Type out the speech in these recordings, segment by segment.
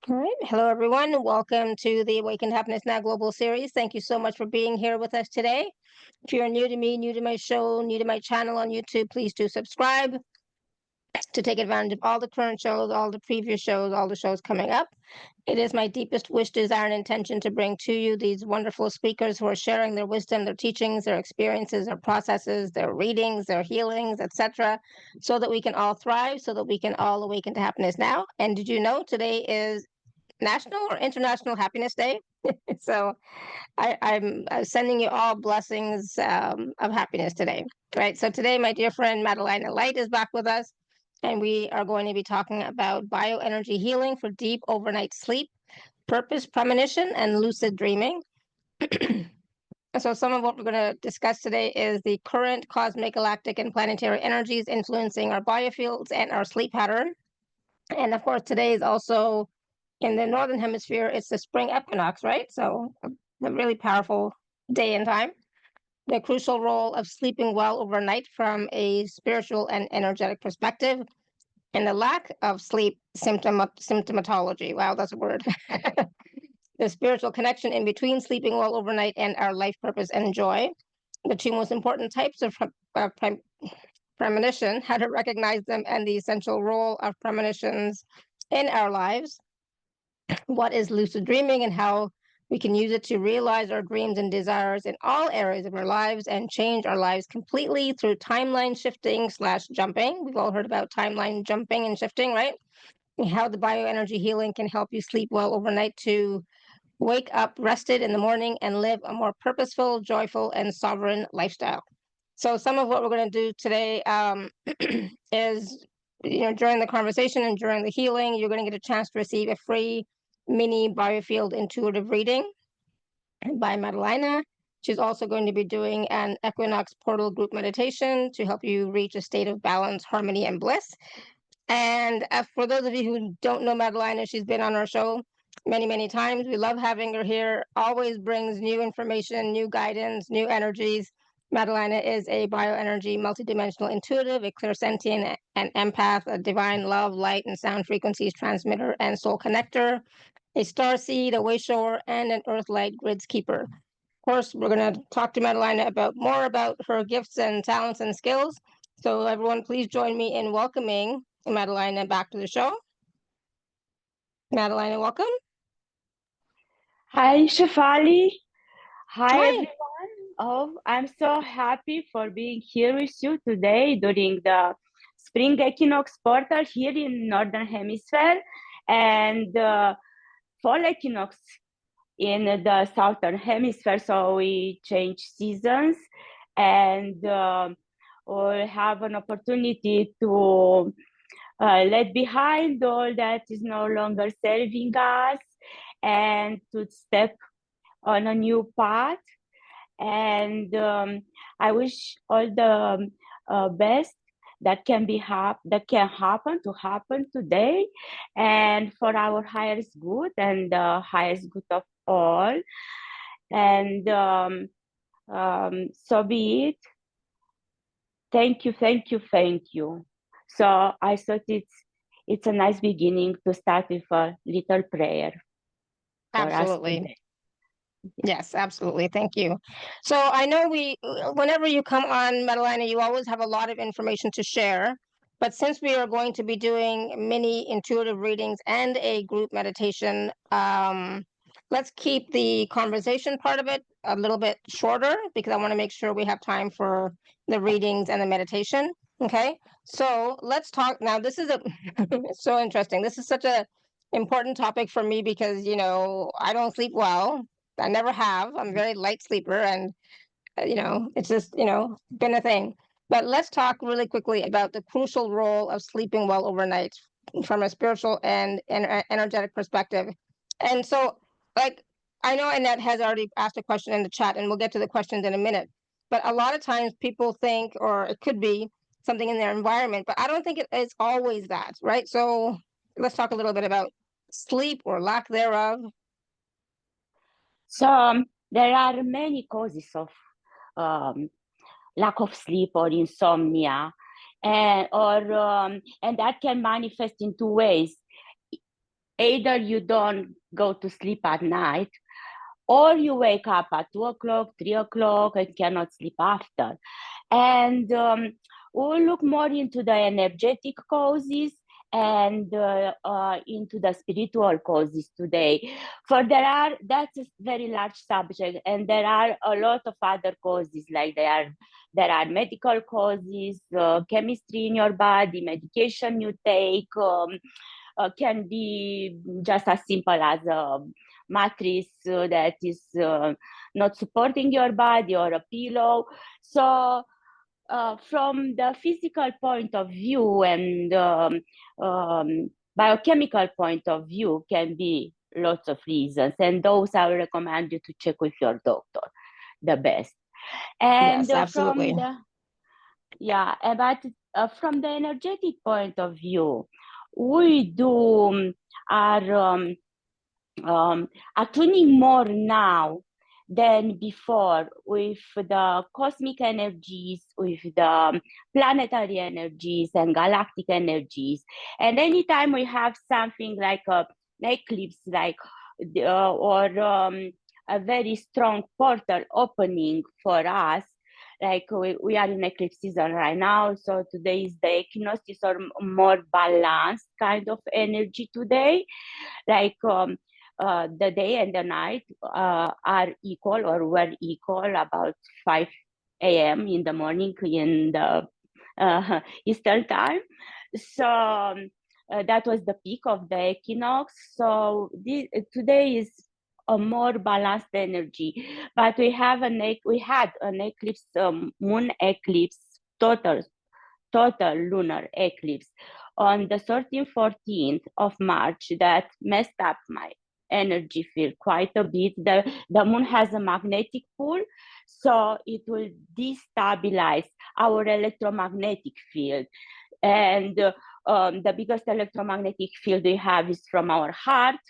All right. Hello, everyone. Welcome to the Awakened Happiness Now Global Series. Thank you so much for being here with us today. If you're new to me, new to my show, new to my channel on YouTube, please do subscribe to take advantage of all the current shows, all the previous shows, all the shows coming up. It is my deepest wish, desire, and intention to bring to you these wonderful speakers who are sharing their wisdom, their teachings, their experiences, their processes, their readings, their healings, etc., so that we can all thrive, so that we can all awaken to happiness now. And did you know today is National or International Happiness Day? So I'm sending you all blessings of happiness today, right? So today, my dear friend Madelinalight is back with us, and we are going to be talking about bioenergy healing for deep overnight sleep, purpose, premonition, and lucid dreaming. So some of what we're going to discuss today is the current cosmic, galactic, and planetary energies influencing our biofields and our sleep pattern. And of course, today is also in the northern hemisphere, it's the spring equinox, right? So a really powerful day and time. The crucial role of sleeping well overnight from a spiritual and energetic perspective, and the lack of sleep symptomatology. Wow, that's a word. The spiritual connection in between sleeping well overnight and our life purpose and joy. The two most important types of premonition, how to recognize them, and the essential role of premonitions in our lives. What is lucid dreaming and how we can use it to realize our dreams and desires in all areas of our lives and change our lives completely through timeline shifting / jumping. We've all heard about timeline jumping and shifting, right? And how the bioenergy healing can help you sleep well overnight to wake up rested in the morning and live a more purposeful, joyful, and sovereign lifestyle. So some of what we're going to do today is, during the conversation and during the healing, you're going to get a chance to receive a free mini biofield intuitive reading by Madelina. She's also going to be doing an equinox portal group meditation to help you reach a state of balance, harmony, and bliss. And for those of you who don't know Madelina, she's been on our show many, many times. We love having her here. Always brings new information, new guidance, new energies. Madelina is a bioenergy, multidimensional intuitive, a clairsentient, an empath, a divine love, light, and sound frequencies transmitter and soul connector, a star seed, a way shower, and an earth light grids keeper. Of course, we're going to talk to Madelina about more about her gifts and talents and skills. So everyone, please join me in welcoming Madelina back to the show. Madelina, welcome. Hi, Shefali. Hi, Hi. everyone. Oh, I'm so happy for being here with you today during the spring equinox portal here in Northern Hemisphere and fall equinox in the Southern Hemisphere. So we change seasons and we'll have an opportunity to let behind all that is no longer serving us and to step on a new path. And I wish all the best that can happen today, and for our highest good and the highest good of all. And so be it. Thank you, thank you, thank you. So I thought it's a nice beginning to start with a little prayer. Absolutely. Yes, absolutely. Thank you. So I know whenever you come on, Madelina, you always have a lot of information to share. But since we are going to be doing mini intuitive readings and a group meditation, let's keep the conversation part of it a little bit shorter because I want to make sure we have time for the readings and the meditation. Okay, so let's talk now. This is so interesting. This is such a important topic for me because I don't sleep well. I never have. I'm a very light sleeper, and it's just been a thing. But let's talk really quickly about the crucial role of sleeping well overnight from a spiritual and energetic perspective. And so, like, I know Annette has already asked a question in the chat, and we'll get to the questions in a minute. But a lot of times people think, or it could be something in their environment, but I don't think it's always that, right? So let's talk a little bit about sleep or lack thereof. So there are many causes of lack of sleep or insomnia, and that can manifest in two ways. either you don't go to sleep at night, or you wake up at 2 o'clock, 3 o'clock, and cannot sleep after. And we'll look more into the energetic causes and into the spiritual causes today. For that's a very large subject, and there are a lot of other causes, like there are medical causes, chemistry in your body, medication you take, can be just as simple as a mattress that is not supporting your body, or a pillow. So from the physical point of view and biochemical point of view, can be lots of reasons, and those I will recommend you to check with your doctor the best. And Yes, absolutely. from the energetic point of view, we do are tuning more now than before with the cosmic energies, with the planetary energies and galactic energies. And anytime we have something like an eclipse, or a very strong portal opening for us, like we are in eclipse season right now, so today is the equinox, is a more balanced kind of energy today, like the day and the night are equal, or were equal, about 5 a.m. in the morning in the Eastern time. So that was the peak of the equinox. So today is a more balanced energy, but we had an eclipse, moon eclipse, total lunar eclipse on the 13th, 14th of March that messed up my energy field quite a bit. The moon has a magnetic pull, so it will destabilize our electromagnetic field. And the biggest electromagnetic field we have is from our heart,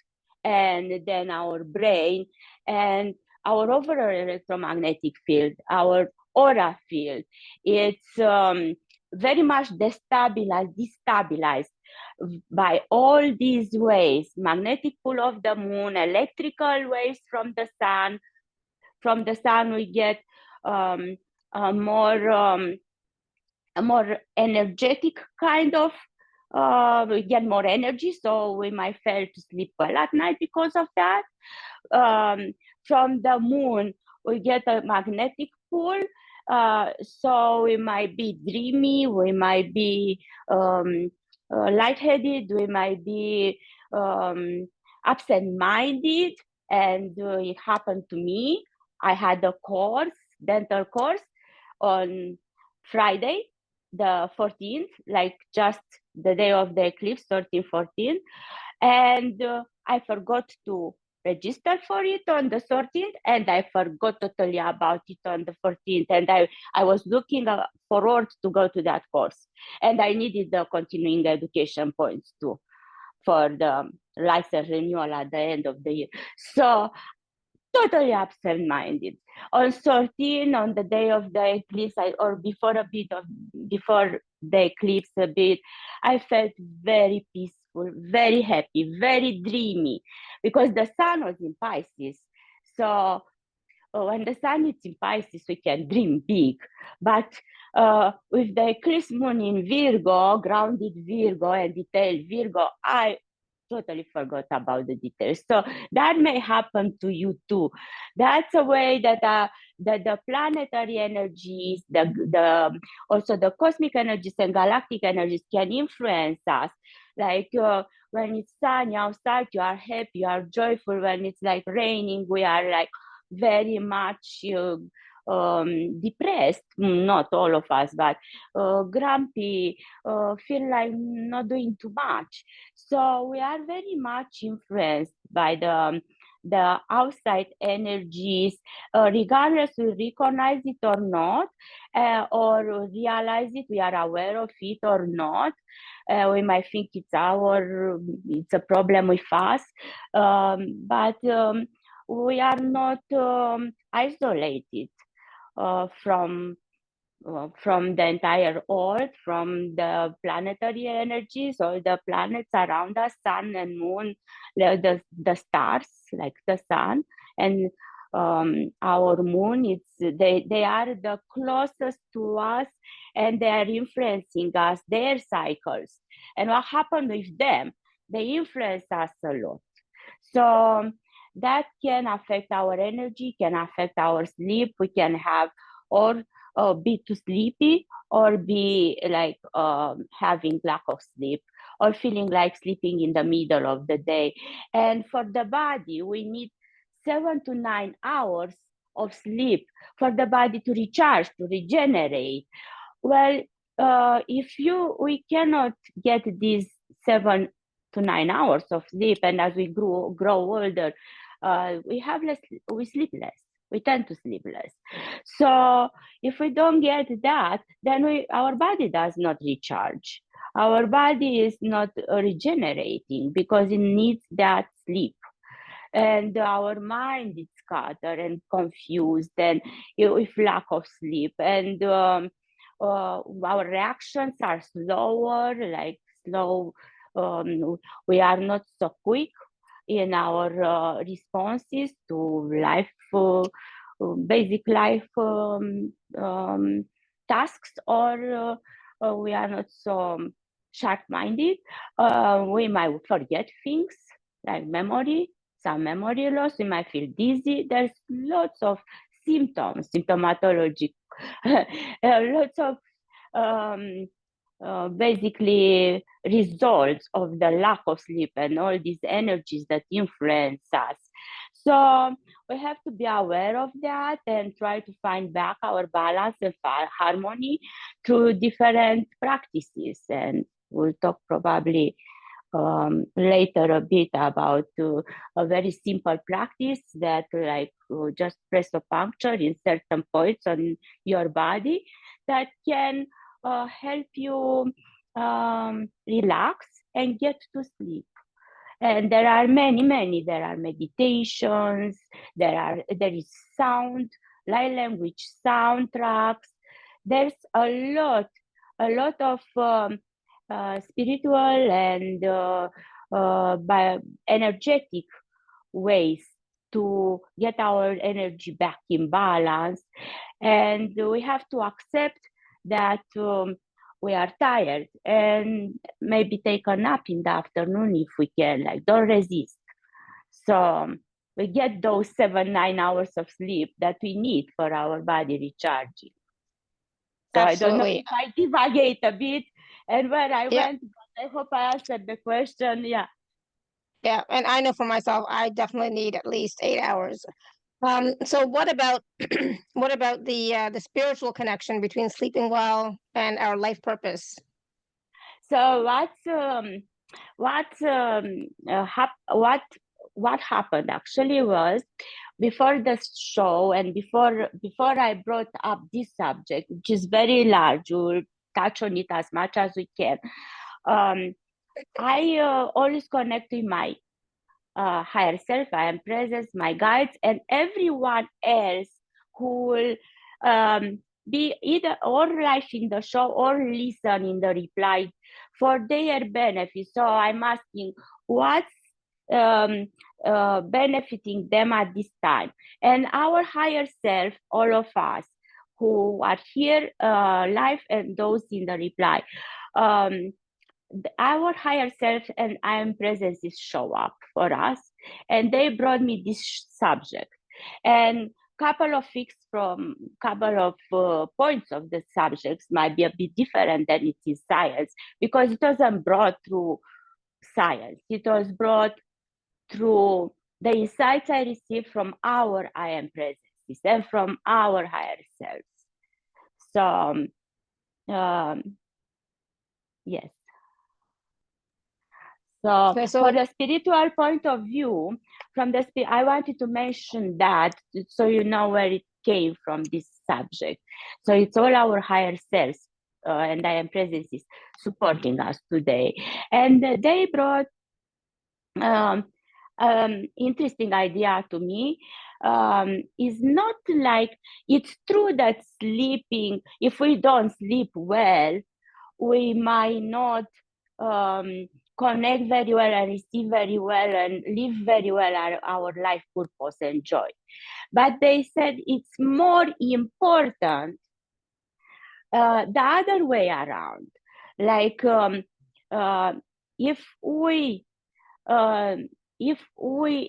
and then our brain, and our overall electromagnetic field, our aura field. It's very much destabilized by all these ways: magnetic pull of the moon, electrical waves from the sun. From the sun, we get a more energetic kind of. We get more energy, so we might fail to sleep well at night because of that. From the moon, we get a magnetic pull, so we might be dreamy, we might be lightheaded, we might be absent-minded, and it happened to me. I had a dental course on Friday, the 14th, like just the day of the eclipse, 13, 14, and I forgot to register for it on the 13th, and I forgot totally about it on the 14th, and I was looking forward to go to that course, and I needed the continuing education points too for the license renewal at the end of the year. So totally absent-minded. On 13, on the day of the eclipse, or before the eclipse a bit, I felt very peaceful, very happy, very dreamy, because the sun was in Pisces. So when the sun is in Pisces, we can dream big. But with the eclipse moon in Virgo, grounded Virgo and detailed Virgo, I totally forgot about the details. So that may happen to you too. That's a way that the planetary energies, also the cosmic energies and galactic energies can influence us. Like when it's sunny outside, you are happy, you are joyful. When it's like raining, we are like very much depressed, not all of us, but grumpy, feel like not doing too much. So we are very much influenced by the outside energies, regardless we recognize it or not, or realize it, we are aware of it or not. We might think it's a problem with us, but we are not isolated from from the entire Earth, from the planetary energies, all the planets around us, sun and moon, the stars, like the sun, and our moon. They are the closest to us, and they are influencing us, their cycles. And what happened with them? They influence us a lot. So that can affect our energy, can affect our sleep. We can have or be too sleepy, or be like having lack of sleep, or feeling like sleeping in the middle of the day. And for the body, we need 7 to 9 hours of sleep for the body to recharge, to regenerate. Well, if we cannot get these 7 to 9 hours of sleep, and as we grow older, we sleep less. We tend to sleep less. So if we don't get that, then our body does not recharge. Our body is not regenerating because it needs that sleep. And our mind is scattered and confused, and with lack of sleep. And our reactions are slower, like slow. We are not so quick in our responses to life, basic life tasks, or we are not so sharp-minded. We might forget things, like some memory loss. We might feel dizzy. There's lots of symptomatology, lots of basically results of the lack of sleep and all these energies that influence us. So we have to be aware of that and try to find back our balance and harmony through different practices. And we'll talk probably later a bit about a very simple practice that just press a puncture in certain points on your body that can help you relax and get to sleep. And there are many. There are meditations. There is sound, light language soundtracks. There's a lot of spiritual and bioenergetic ways to get our energy back in balance. And we have to accept that we are tired, and maybe take a nap in the afternoon if we can. Like, don't resist. So we get those 7-9 hours of sleep that we need for our body recharging. So Absolutely. I don't know if I divagate a bit and where I went, but I hope I answered the question. Yeah. Yeah, and I know for myself, I definitely need at least 8 hours. So what about the spiritual connection between sleeping well and our life purpose? So what happened actually was, before the show and before I brought up this subject, which is very large, we'll touch on it as much as we can. I always connect with my higher self, I am presence, my guides, and everyone else who will be either or live in the show or listen in the reply for their benefit. So I'm asking, what's benefiting them at this time? And our higher self, all of us who are here live and those in the reply, our higher self and I am presences show up for us, and they brought me this subject. And couple of points of the subjects might be a bit different than it is science, because it wasn't brought through science. It was brought through the insights I received from our I am presences and from our higher selves. So yes. So for the spiritual point of view, I wanted to mention that so you know where it came from, this subject. So it's all our higher selves and I am presences supporting us today. And they brought interesting idea to me is not like, it's true that sleeping, if we don't sleep well, we might not connect very well and receive very well and live very well our life purpose and joy. But they said it's more important the other way around. Like if we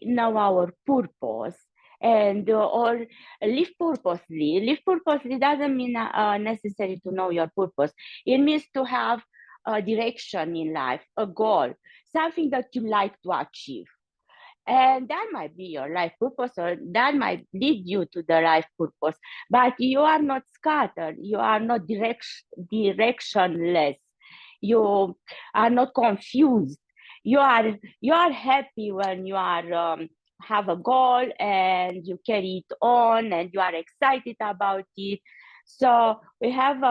know our purpose and or live purposely doesn't mean necessary to know your purpose. It means to have a direction in life, a goal, something that you like to achieve. And that might be your life purpose, or that might lead you to the life purpose. But you are not scattered. You are not directionless. You are not confused. You are happy when you are have a goal and you carry it on and you are excited about it. So we have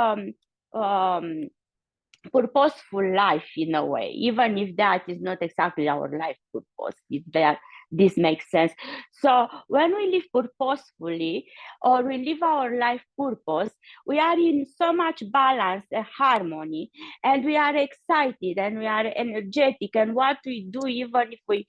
purposeful life in a way, even if that is not exactly our life purpose, if that this makes sense. So when we live purposefully or we live our life purpose, we are in so much balance and harmony, and we are excited and we are energetic, and what we do, even if we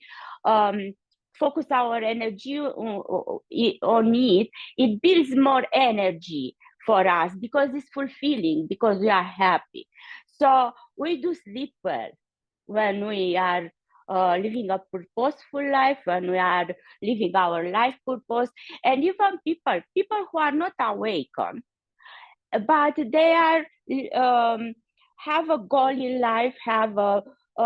focus our energy on it, it builds more energy for us because it's fulfilling, because we are happy. So we do sleep well when we are living a purposeful life, when we are living our life purpose. And even people who are not awakened, but they are have a goal in life, have they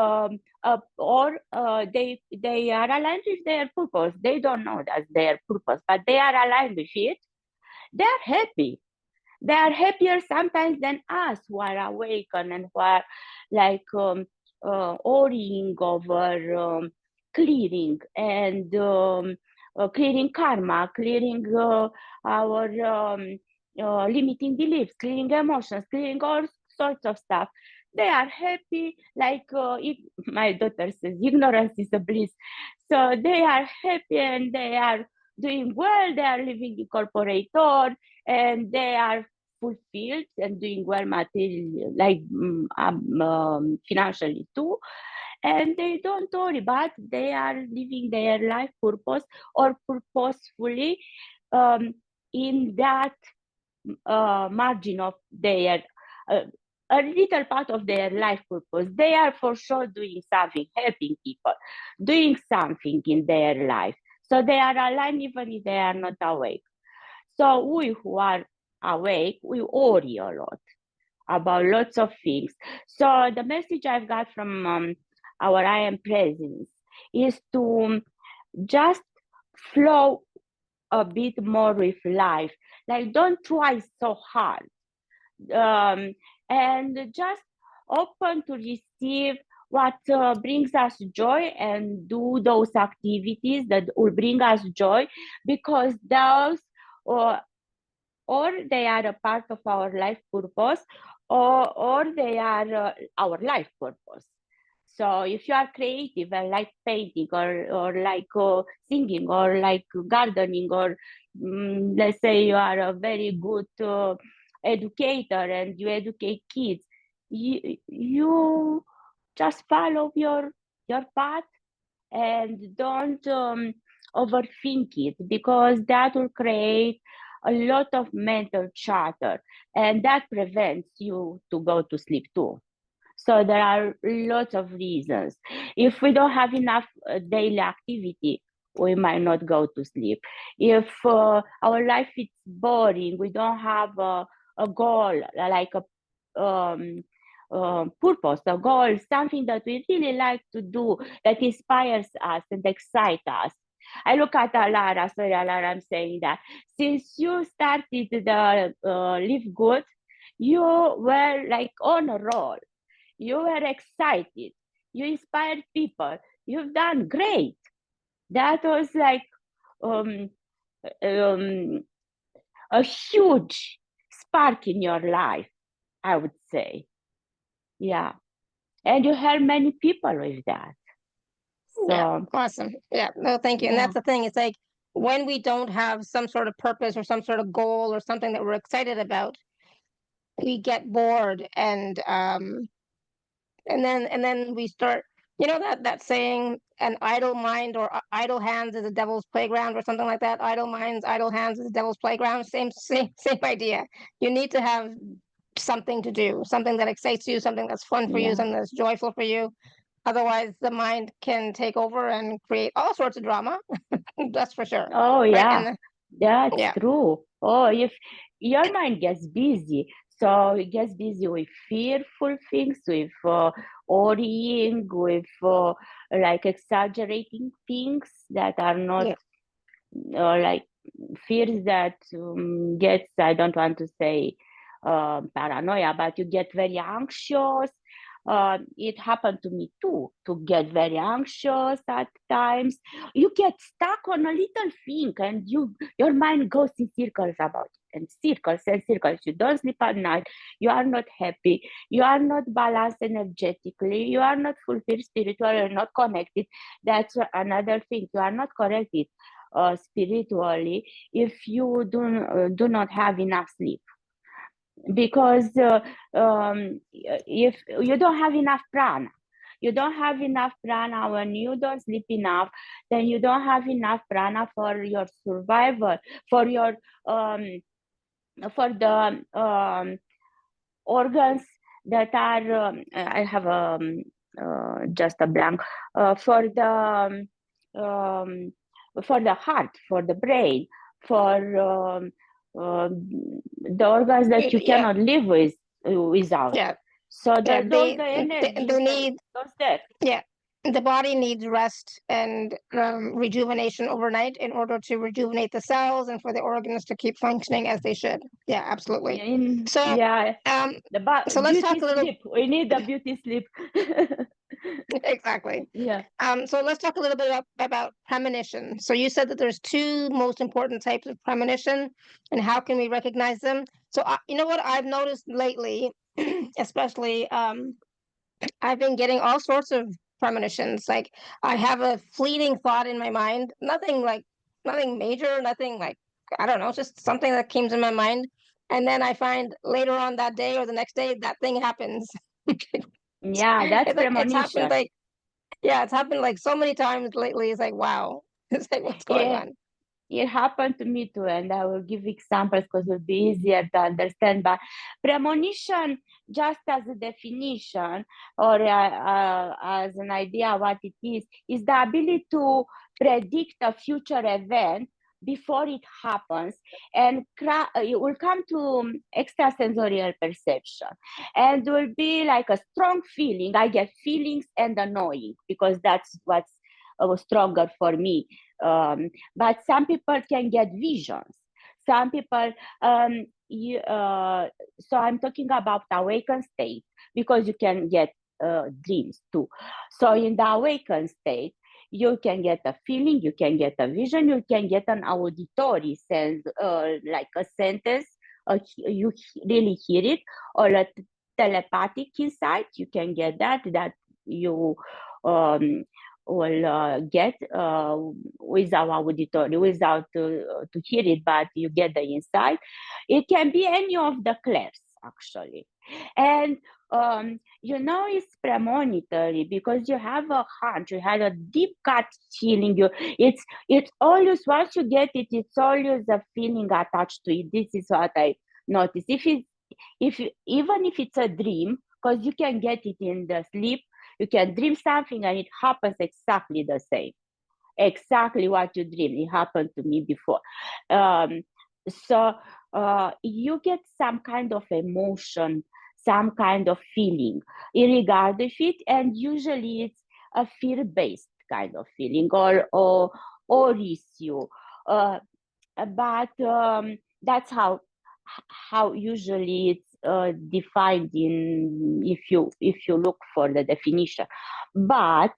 are aligned with their purpose. They don't know that's their purpose, but they are aligned with it. They are happy. They are happier sometimes than us who are awakened and who are like worrying over clearing and clearing karma, clearing our limiting beliefs, clearing emotions, clearing all sorts of stuff. They are happy, like my daughter says, ignorance is a bliss. So they are happy and they are doing well. They are living in corporate world and they are fulfilled and doing well materially, like financially too. And they don't worry, but they are living their life purpose or purposefully in that margin of their a little part of their life purpose. They are for sure doing something, helping people, doing something in their life. So they are aligned even if they are not awake. So we who are awake, we worry a lot about lots of things. So the message I've got from our I Am Presence is to just flow a bit more with life. Like, don't try so hard. And just open to receive what brings us joy and do those activities that will bring us joy, because those or they are a part of our life purpose, or they are our life purpose. So if you are creative and like painting or like singing or like gardening, or let's say you are a very good educator and you educate kids, you just follow your path and don't overthink it, because that will create a lot of mental chatter and that prevents you to go to sleep too. So there are lots of reasons. If we don't have enough daily activity, we might not go to sleep. If our life is boring, we don't have a goal, like a purpose, a goal, something that we really like to do, that inspires us and excites us. I look at Alara, sorry Alara, I'm saying that. Since you started the Live Good, you were like on a roll. You were excited. You inspired people. You've done great. That was like um, a huge spark in your life, I would say. Yeah. And you help many people with that. So awesome. Yeah, no, thank you. And yeah. that's the thing. It's like when we don't have some sort of purpose or some sort of goal or something that we're excited about, we get bored and then we start, that saying, an idle mind or idle hands is a devil's playground or something like that. Idle minds, idle hands is a devil's playground. Same idea. You need to have something to do, something that excites you, something that's fun for you, Yeah. something that's joyful for you. Otherwise, the mind can take over and create all sorts of drama. That's for sure. Oh Right? yeah, And that's yeah, true. Oh, if your mind gets busy, so it gets busy with fearful things, with worrying, with like exaggerating things that are not yeah, like fears that gets, I don't want to say paranoia, but you get very anxious. It happened to me too, to get very anxious at times. You get stuck on a little thing and your mind goes in circles about it, and circles and circles. You don't sleep at night, you are not happy, you are not balanced energetically, you are not fulfilled spiritually, you're not connected. That's another thing. You are not connected spiritually if you do not have enough sleep, because if you don't have enough prana, when you don't sleep enough, then you don't have enough prana for your survival, for your for the organs that are I have just a blank, for the heart, for the brain, for the organs that you yeah, cannot live without. yeah, So yeah. those the They energies and need, those there. yeah. The body needs rest and rejuvenation overnight in order to rejuvenate the cells and for the organs to keep functioning as they should. Yeah, absolutely. So, Yeah, um, the so let's beauty talk a little. sleep. We need the beauty sleep. Exactly. Yeah. So let's talk a little bit about premonition. So you said that there's two most important types of premonition, and how can we recognize them? So you know what I've noticed lately, especially I've been getting all sorts of premonitions. Like I have a fleeting thought in my mind, nothing major, nothing like, I don't know, just something that came to my mind, and then I find later on that day or the next day that thing happens. Yeah, that's It's happened premonition. like, yeah, it's happened like so many times lately. It's like, wow, it's like, what's going Yeah. on? It happened to me too, and I will give examples because it will be easier to understand. But premonition, just as a definition or as an idea what it is the ability to predict a future event before it happens, and it will come to extrasensorial perception, and will be like a strong feeling. I get feelings and annoying because that's what's stronger for me. But some people can get visions. Some people, so I'm talking about awakened state, because you can get dreams too. So in the awakened state, you can get a feeling, you can get a vision, you can get an auditory sense, like a sentence, you really hear it, or a telepathic insight. You can get that you will get without auditory, without to hear it, but you get the insight. It can be any of the clairs actually, and it's premonitory because you have a hunch, you had a deep gut feeling. It's always, once you get it, it's always a feeling attached to it. This is what I notice. Even if it's a dream, because you can get it in the sleep, you can dream something and it happens exactly the same. Exactly what you dream. It happened to me before. So you get some kind of emotion, some kind of feeling in regard to it, and usually it's a fear-based kind of feeling, or issue. But that's how usually it's defined in, if you look for the definition. But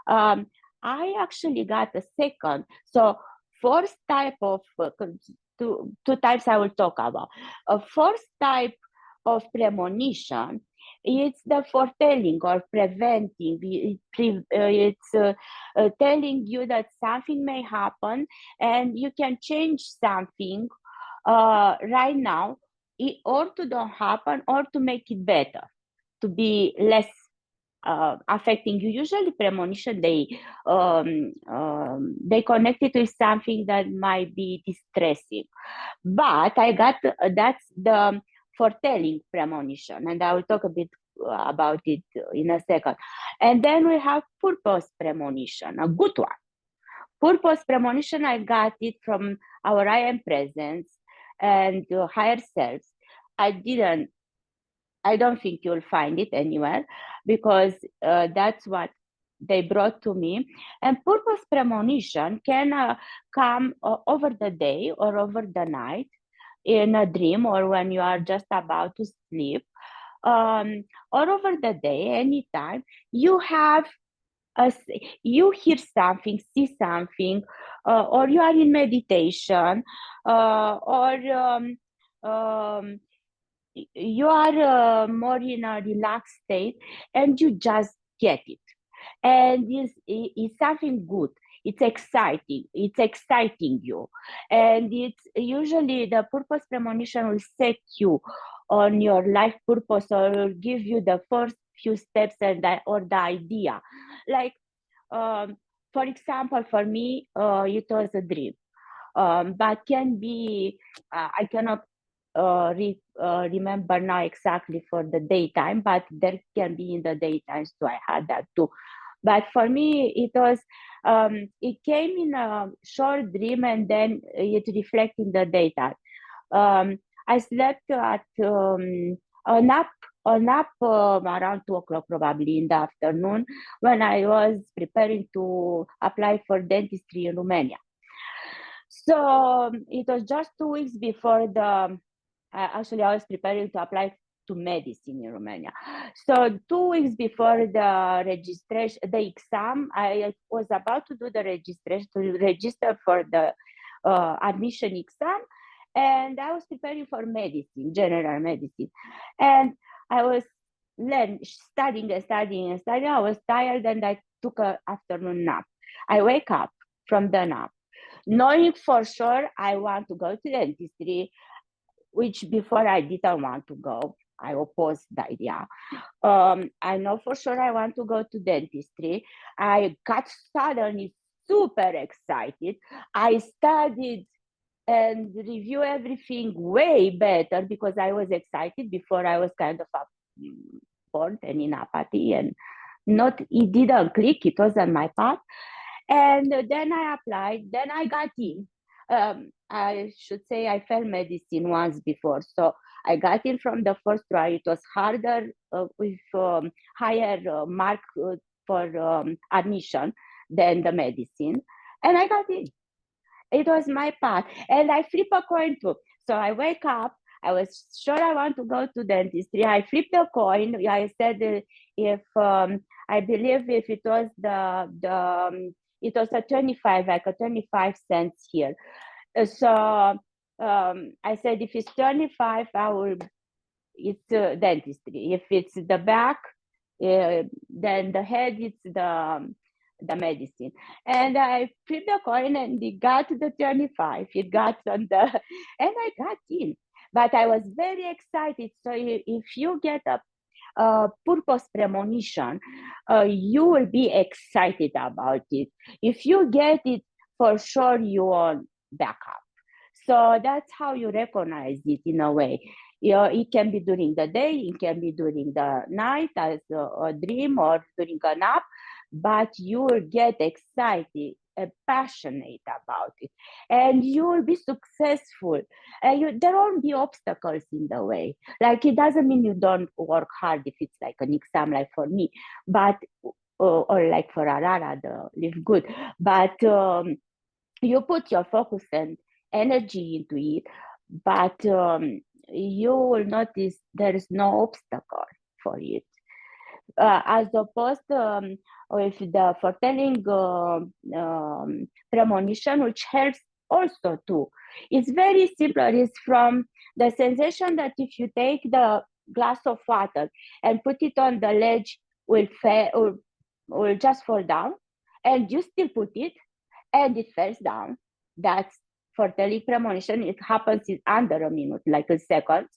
I actually got a second. So first type of two types I will talk about. A first type of premonition It's the foretelling or preventing. It's telling you that something may happen and you can change something right now, or to don't happen, or to make it better, to be less affecting you. Usually premonition, they connect it with something that might be distressing. But I got that's the foretelling premonition, and I will talk a bit about it in a second. And then we have purpose premonition, a good one. Purpose premonition, I got it from our I am presence and higher selves. I don't think you'll find it anywhere, because that's what they brought to me. And purpose premonition can come over the day or over the night, in a dream, or when you are just about to sleep, or over the day, anytime you have you hear something, see something, or you are in meditation, or you are more in a relaxed state, and you just get it. And it's something good. It's exciting. It's exciting you. And it's usually the purpose premonition will set you on your life purpose, or will give you the first few steps and or the idea. Like, for example, for me, it was a dream. But can be, I cannot remember now exactly for the daytime, but there can be in the daytime, so I had that too. But for me, it was, it came in a short dream, and then it reflected in the daytime. I slept at a nap around 2 o'clock, probably in the afternoon, when I was preparing to apply for dentistry in Romania. So it was just 2 weeks before the, actually I was preparing to apply to medicine in Romania. So 2 weeks before the registration, the exam, I was about to do the registration, to register for the admission exam. And I was preparing for medicine, general medicine. And I was studying. I was tired, and I took an afternoon nap. I wake up from the nap, knowing for sure I want to go to dentistry, which before I didn't want to go. I opposed the idea. I know for sure I want to go to dentistry. I got suddenly super excited. I studied and review everything way better, because I was excited. Before I was kind of bored and in apathy, and it didn't click. It wasn't my path. And then I applied, then I got in. I should say I failed medicine once before. So I got in from the first try. It was harder with higher mark for admission than the medicine. And I got in. It was my path. And I flip a coin too. So I wake up. I was sure I want to go to dentistry. I flipped the coin. I said, if I believe if it was it was a 25, like a 25 cents here. So I said, if it's 25, it's dentistry. If it's the back, then the head, it's the medicine. And I flipped the coin, and it got to the 25. It got on the, and I got in. But I was very excited. So if you get a purpose premonition, you will be excited about it. If you get it, for sure you will back up. So that's how you recognize it in a way. It can be during the day, it can be during the night as a dream, or during a nap, but you will get excited and passionate about it, and you will be successful. There won't be obstacles in the way. Like, it doesn't mean you don't work hard if it's like an exam, like for me, but or like for Arara, the Live Good, but you put your focus and energy into it, but you will notice there is no obstacle for it. As opposed with the foretelling premonition, which helps also too. It's very simple. It's from the sensation that if you take the glass of water and put it on the ledge will just fall down, and you still put it and it falls down. That's for telling premonition. It happens in under a minute, like a second.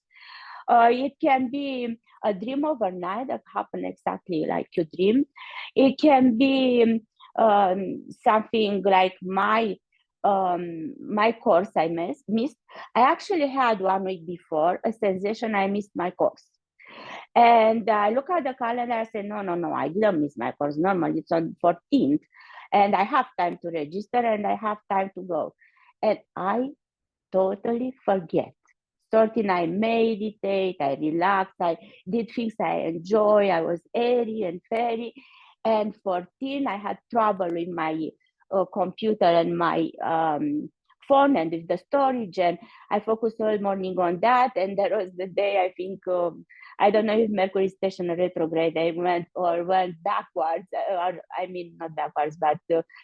It can be a dream overnight that happen exactly like you dream. It can be something like my course I missed. I actually had 1 week before a sensation I missed my course. And I look at the calendar, I say, no, I didn't miss my course. Normally it's on 14th. And I have time to register and I have time to go. And I totally forget. 13, I meditate, I relax, I did things I enjoy, I was airy and fairy. And 14, I had trouble with my computer and my phone and with the storage, and I focused all morning on that. And that was the day, I think, I don't know if Mercury station retrograde, I went backwards, or I mean, not backwards, but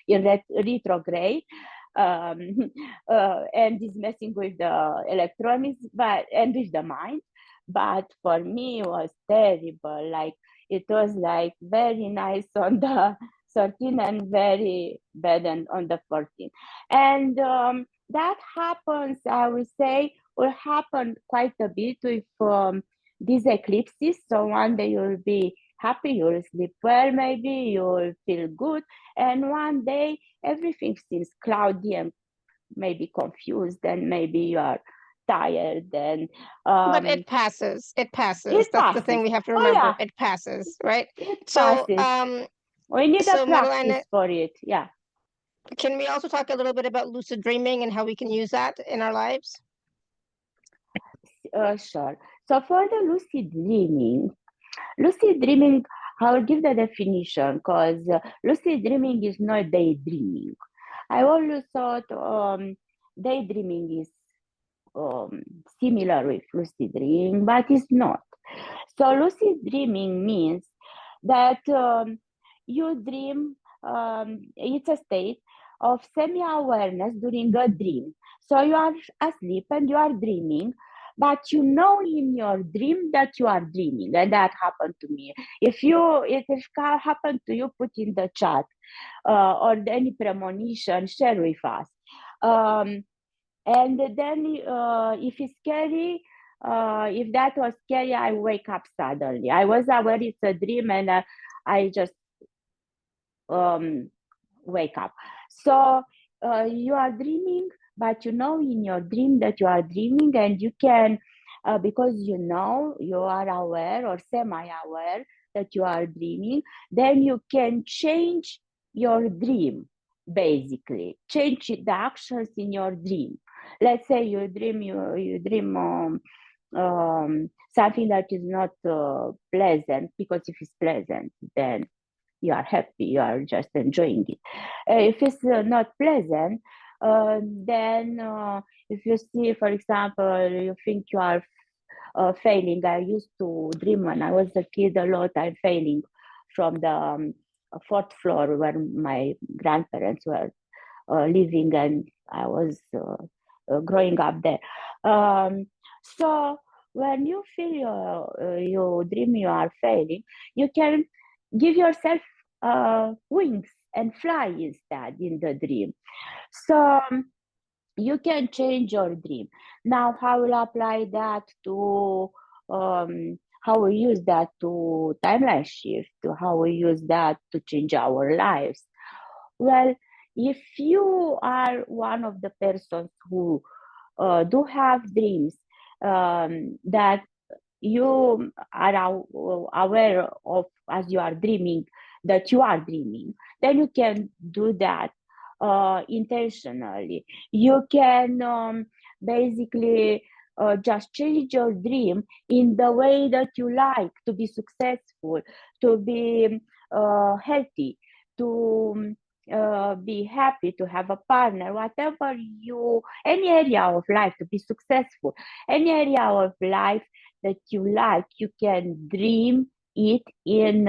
in retrograde. And is messing with the electronics, and with the mind. But for me, it was terrible. Like, it was like very nice on the 13 and very bad on the 14. And that happens, I would say, will happen quite a bit with these eclipses. So one day you'll be happy, you'll sleep well, maybe you'll feel good, and one day everything seems cloudy and maybe confused, and maybe you are tired, and But it passes. It passes. it That's the thing passes. we have to Oh remember. yeah, It passes, right? it So, passes. We need a Madelina, practice for it. Yeah, can we also talk a little bit about lucid dreaming and how we can use that in our lives? sure. So for the lucid dreaming, I will give the definition, because lucid dreaming is not daydreaming. I always thought daydreaming is similar with lucid dreaming, but it's not. So lucid dreaming means that you dream, it's a state of semi-awareness during a dream. So you are asleep and you are dreaming, but you know in your dream that you are dreaming. And that happened to me. If it happened to you, put in the chat, or any premonition, share with us. And then if it's scary, if that was scary, I wake up suddenly. I was aware it's a dream, and I just wake up. So you are dreaming, but you know in your dream that you are dreaming, and you can, because you know you are aware or semi-aware that you are dreaming, then you can change your dream, basically. Change the actions in your dream. Let's say you dream something that is not pleasant, because if it's pleasant, then you are happy, you are just enjoying it. If it's not pleasant, then if you see, for example, you think you are failing. I used to dream when I was a kid a lot. I'm failing from the fourth floor where my grandparents were living, and I was growing up there. So when you feel you dream you are failing, you can give yourself wings and fly instead in the dream. So you can change your dream. Now, how will apply that to how we use that to timeline shift, to how we use that to change our lives? Well, if you are one of the persons who do have dreams that you are aware of as you are dreaming, that you are dreaming, then you can do that intentionally. You can basically just change your dream in the way that you like, to be successful, to be healthy, to be happy, to have a partner, whatever any area of life, to be successful, any area of life that you like, you can dream it in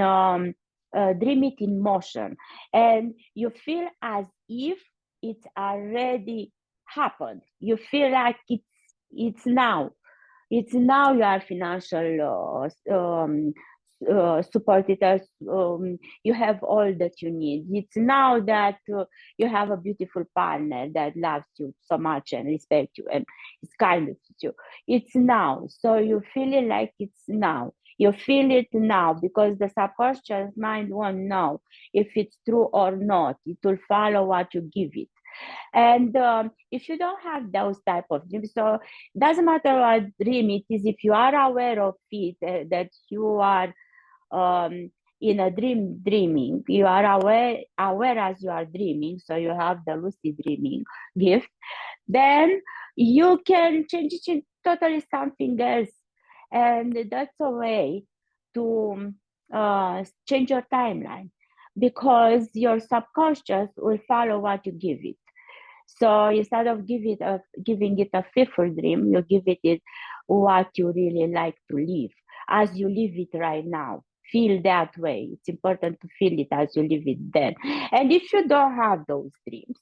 motion, and you feel as if it's already happened. You feel like it's now. It's now you are financial supported. You have all that you need. It's now that you have a beautiful partner that loves you so much and respects you and is kind to you. It's now. So you feel it like it's now. You feel it now because the subconscious mind won't know if it's true or not. It will follow what you give it. And if you don't have those type of dreams, so it doesn't matter what dream it is, if you are aware of it, that you are in a dreaming, you are aware as you are dreaming, so you have the lucid dreaming gift, then you can change it to totally something else. And that's a way to change your timeline, because your subconscious will follow what you give it. So instead of giving it a fearful dream, you give it what you really like to live, as you live it right now. Feel that way. It's important to feel it as you live it then. And if you don't have those dreams,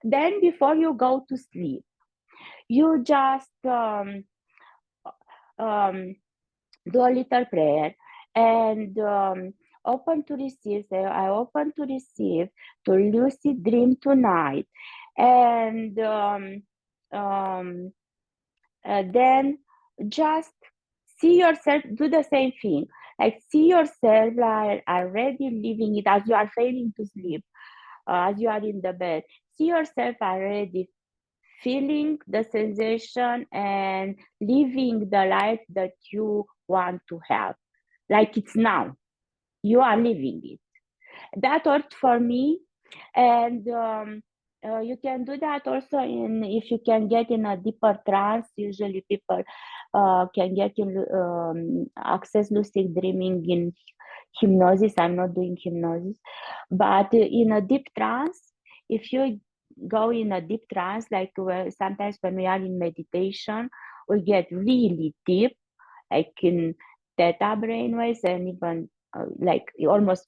then before you go to sleep, you just do a little prayer and open to receive. Say, I open to receive to lucid dream tonight. And then just see yourself, do the same thing. Like see yourself like already living it as you are failing to sleep, as you are in the bed. See yourself already feeling the sensation and living the life that you want to have. Like it's now. You are living it. That worked for me. And you can do that also if you can get in a deeper trance. Usually people can get in access lucid dreaming in hypnosis. I'm not doing hypnosis, but in a deep trance, if you go in a deep trance, like sometimes when we are in meditation, we get really deep, like in theta brainwaves, and even like almost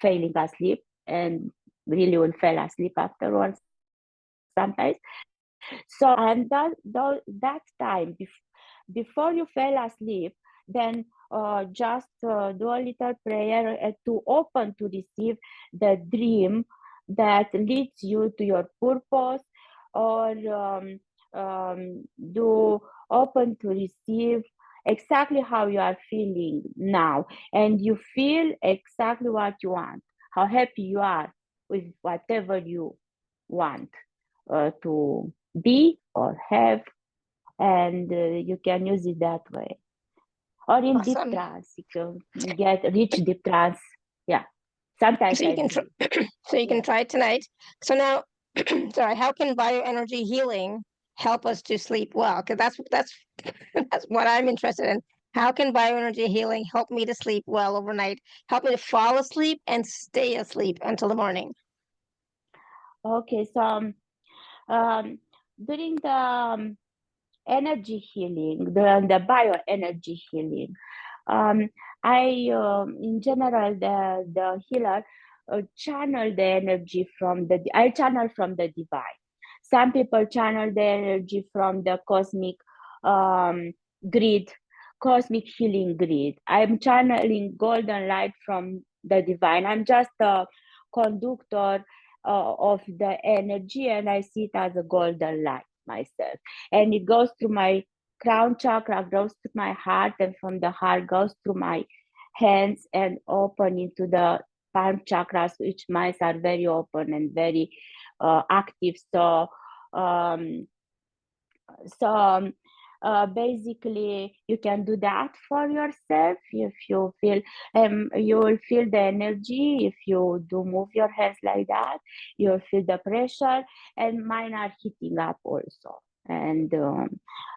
failing asleep, and really will fall asleep afterwards sometimes. So and that time before you fall asleep, then just do a little prayer to open to receive the dream that leads you to your purpose, or do open to receive exactly how you are feeling now, and you feel exactly what you want, how happy you are with whatever you want to be or have, and you can use it that way. Or in deep Awesome. trance, you can get rich deep trance. Yeah, sometimes So you I can do it. so you can Yeah. try it tonight. So now, sorry, how can bioenergy healing help us to sleep well? Because that's that's what I'm interested in. How can bioenergy healing help me to sleep well overnight? Help me to fall asleep and stay asleep until the morning. Okay, so during the energy healing, the bioenergy healing, um, I in general the healer channel the energy from I channel from the divine. Some people channel the energy from the cosmic um, grid, cosmic healing grid. I'm channeling golden light from the divine. I'm just a conductor of the energy, and I see it as a golden light myself. And it goes through my crown chakra, goes to my heart, and from the heart goes through my hands and open into the palm chakras, which mine are very open and very active. Um, so basically you can do that for yourself. If you feel you will feel the energy. If you do move your hands like that, you'll feel the pressure, and mine are heating up also, and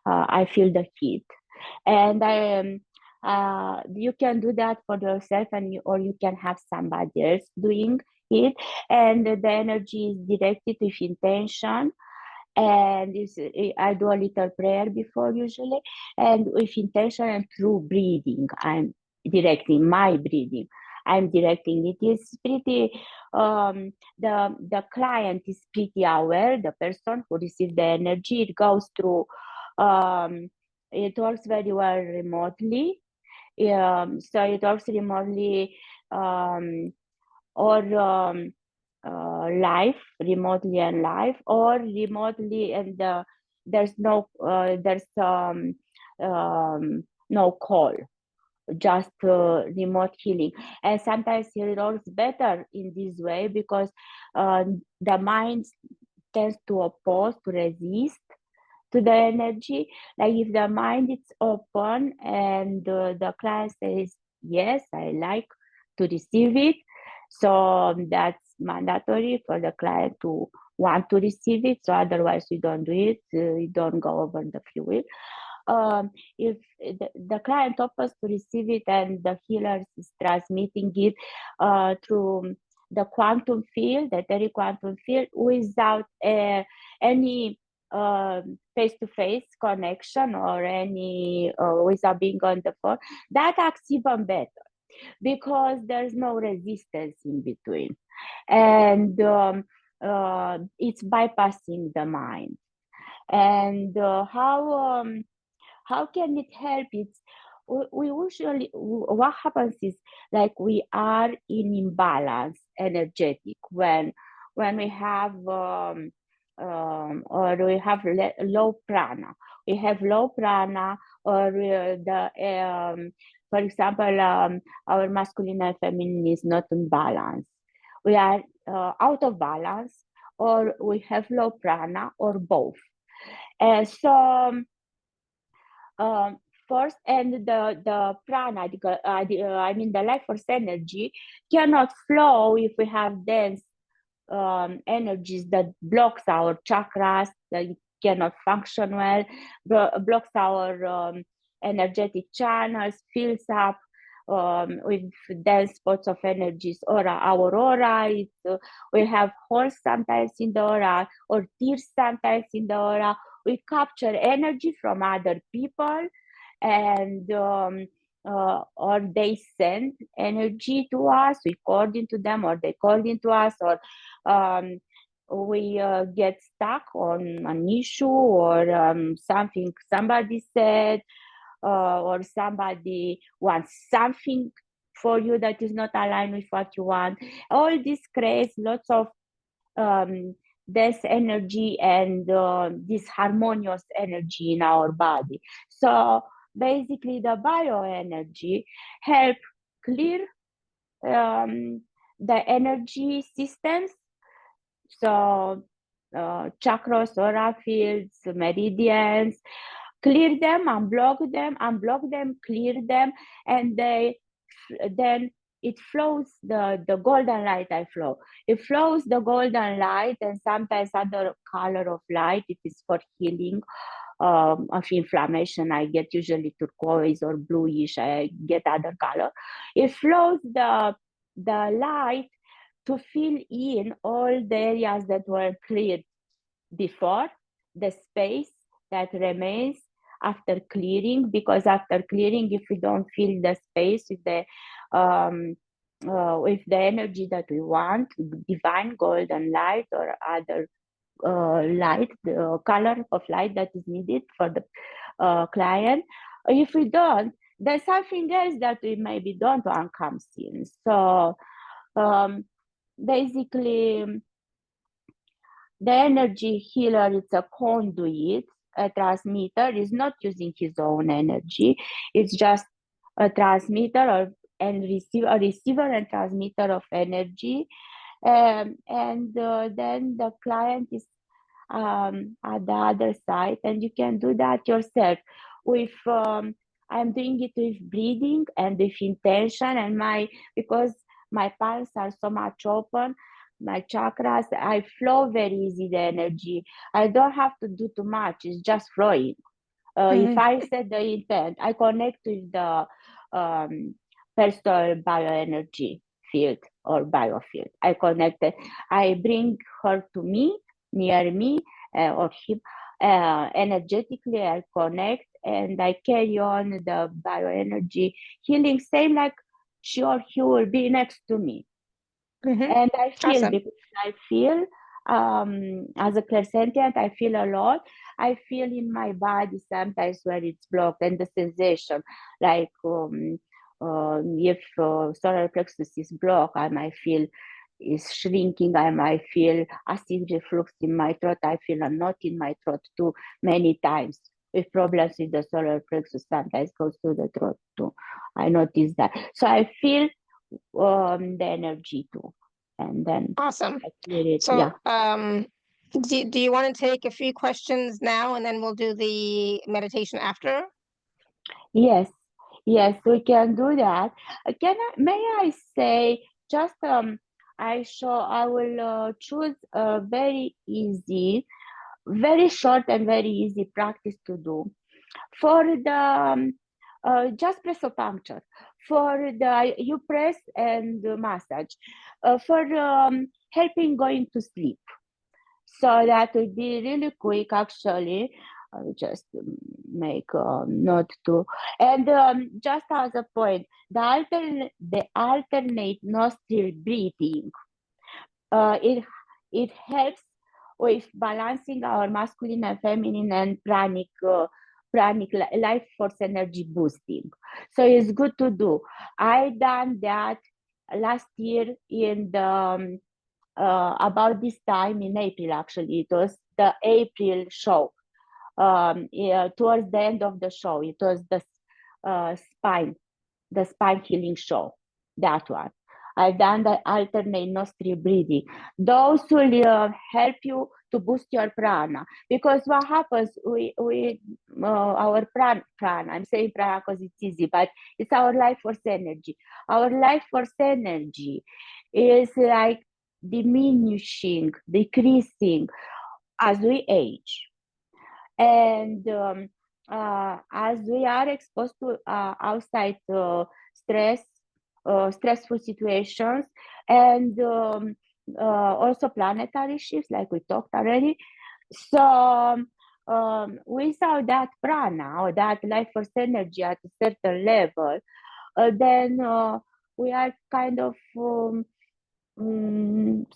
I feel the heat. And you can do that for yourself, and or you can have somebody else doing it, and the energy is directed with intention. And I do a little prayer before usually, and with intention and through breathing, I'm directing my breathing. I'm directing it. Is pretty. The client is pretty aware. The person who receives the energy, it goes through it works very well remotely. So it works remotely or live, remotely and live, or remotely and there's no call, just remote healing. And sometimes it works better in this way because the mind tends to oppose, to resist to the energy. Like if the mind is open and the client says, yes, I like to receive it. So that's mandatory for the client to want to receive it. So otherwise you don't do it, you don't go over the free will. If the client offers to receive it and the healer is transmitting it through the quantum field, the etheric quantum field, without any face-to-face connection or any without being on the phone, that acts even better because there's no resistance in between, and it's bypassing the mind. And how can it help? It's we usually, what happens is like we are in imbalance energetic when we have or we have low prana. We have low prana, or for example, our masculine and feminine is not in balance. We are out of balance, or we have low prana, or both. And so first, and the prana, I mean the life force energy, cannot flow if we have dense energies that blocks our chakras, that cannot function well, blocks our energetic channels, fills up with dense spots of energies. Or our aura, we have holes sometimes in the aura, or tears sometimes in the aura. We capture energy from other people, and or they send energy to us, we call into them, or they call into us, or we get stuck on an issue, or something somebody said, or somebody wants something for you that is not aligned with what you want. All this creates lots of this energy and this harmonious energy in our body. So basically the bioenergy help clear the energy systems. So chakras, aura fields, meridians, clear them, unblock them, clear them, and then it flows the golden light. It flows the golden light, and sometimes other color of light if it's for healing of inflammation. I get usually turquoise or bluish. I get other color. It flows the light to fill in all the areas that were cleared before, the space that remains after clearing, because after clearing, if we don't fill the space with the energy that we want, divine golden light or other light, the color of light that is needed for the client. If we don't, there's something else that we maybe don't want comes in. So basically, the energy healer is a conduit. A transmitter is not using his own energy. It's just a transmitter and a receiver and transmitter of energy. And then the client is at the other side, and you can do that yourself. With I'm doing it with breathing and with intention, and because my palms are so much open, my chakras, I flow very easy the energy. I don't have to do too much, it's just flowing. If I set the intent, I connect with the personal bioenergy field or biofield. I connect it. I bring her to me, near me, or him. Energetically, I connect, and I carry on the bioenergy healing, same like she or he will be next to me. And I feel, Awesome. because I feel, as a clairsentient, I feel a lot. I feel in my body sometimes where it's blocked, and the sensation, like if solar plexus is blocked, I might feel is shrinking. I might feel acid reflux in my throat. I feel a knot in my throat too many times. With problems with the solar plexus, sometimes goes to the throat too. I notice that. So I feel the energy too, and then Awesome. I clear it. So, Yeah. do you want to take a few questions now, and then we'll do the meditation after? Yes. Yes, we can do that. May I say just I will choose a very easy, very short and very easy practice to do for the just pressopuncture. For the you press and massage for helping going to sleep. So that will be really quick actually. I'll just make a note too. And just as a point, the alternate nostril breathing, it helps with balancing our masculine and feminine and pranic life force energy boosting. So it's good to do. I done that last year in the about this time in April. Actually, it was the April show. Yeah, towards the end of the show, it was uh, spine the spine healing show. That one. I've done the alternate nostril breathing. Those will help you to boost your prana, because what happens, our prana, I'm saying prana because it's easy, but it's our life force energy. Our life force energy is like diminishing, decreasing as we age. And as we are exposed to outside stressful situations, and also planetary shifts, like we talked already. So without that prana or that life force energy at a certain level, then we are kind of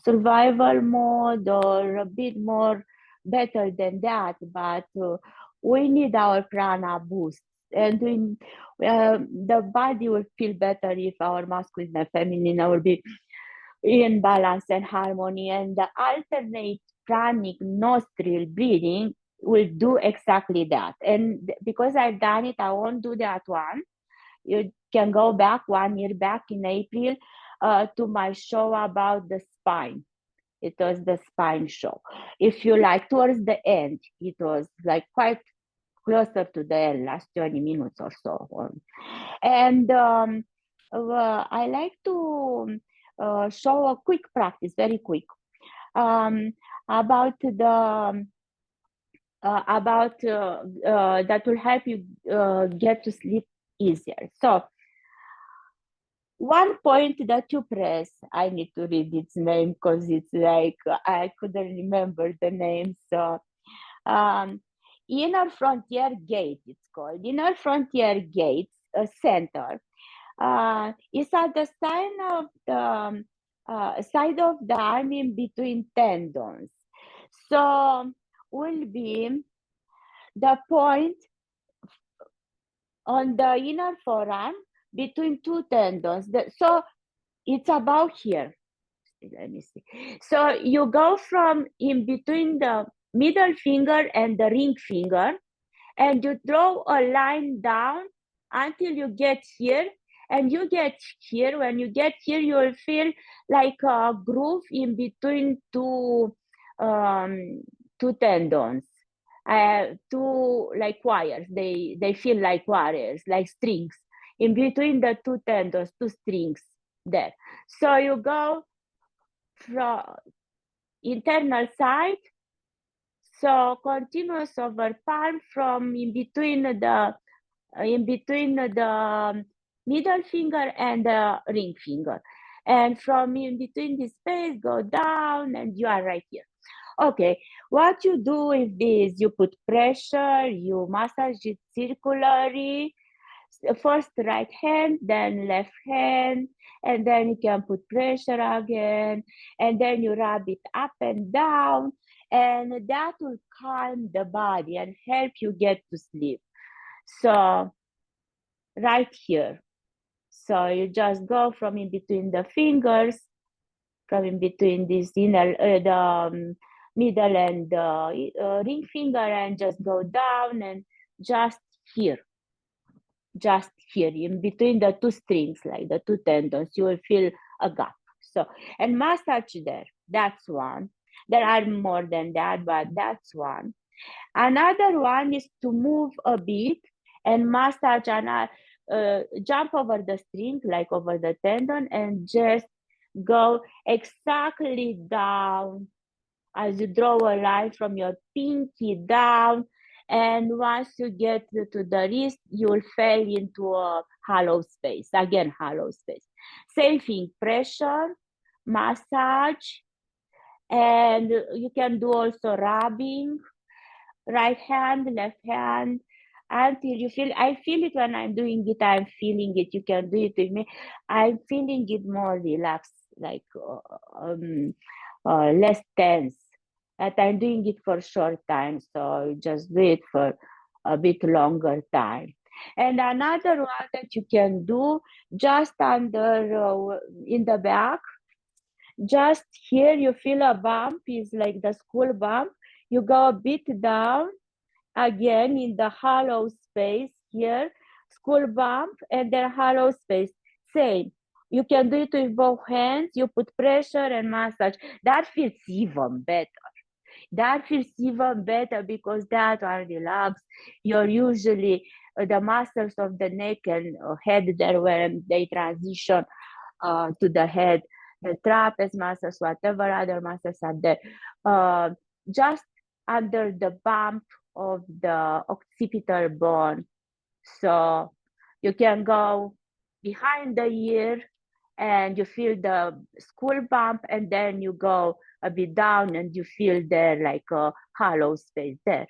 survival mode or a bit more better than that, but we need our prana boost, and the body will feel better if our masculine and feminine will be in balance and harmony, and the alternate pranic nostril breathing will do exactly that. And because I've done it, I won't do that one. You can go back 1 year back in April to my show about the spine. It was the spine show. If you like, towards the end, it was like quite closer to the end, last 20 minutes or so. And I like to show a quick practice, very quick, about the that will help you get to sleep easier. So one point that you press, I need to read its name because it's like I couldn't remember the name. So inner frontier gate, it's called inner frontier gate center. It's at the side of the arm in between tendons. So will be the point on the inner forearm between two tendons. So it's about here. Let me see. So you go from in between the middle finger and the ring finger, and you draw a line down until you get here. And you get here, when you get here, you will feel like a groove in between two tendons. Two like wires. They feel like wires, like strings. In between the two tendons, two strings there. So you go from internal side, so continuous over palm from in between the middle finger and the ring finger, and from in between the space go down, and you are right here. Okay, what you do with this, you put pressure, you massage it circularly. First right hand, then left hand, and then you can put pressure again, and then you rub it up and down, and that will calm the body and help you get to sleep. So right here. So you just go from in between the fingers, from in between this inner, middle and ring finger, and just go down and just here in between the two strings, like the two tendons, you will feel a gap. So, and massage there, that's one. There are more than that, but that's one. Another one is to move a bit and massage and jump over the string, like over the tendon, and just go exactly down as you draw a line from your pinky down. And once you get to the wrist, you'll fall into a hollow space. Again, hollow space. Same thing, pressure, massage, and you can do also rubbing, right hand, left hand, until you feel, I feel it when I'm doing it, I'm feeling it. You can do it with me. I'm feeling it more relaxed, like less tense. That I'm doing it for short time, so just do it for a bit longer time. And another one that you can do just under in the back, just here you feel a bump, is like the school bump. You go a bit down again in the hollow space here, school bump, and then hollow space. Same. You can do it with both hands. You put pressure and massage. That feels even better. That feels even better because that one relax. You're usually the muscles of the neck and head there when they transition to the head, the trapezius muscles, whatever other muscles are there, just under the bump of the occipital bone. So you can go behind the ear and you feel the skull bump, and then you go a bit down and you feel there like a hollow space there.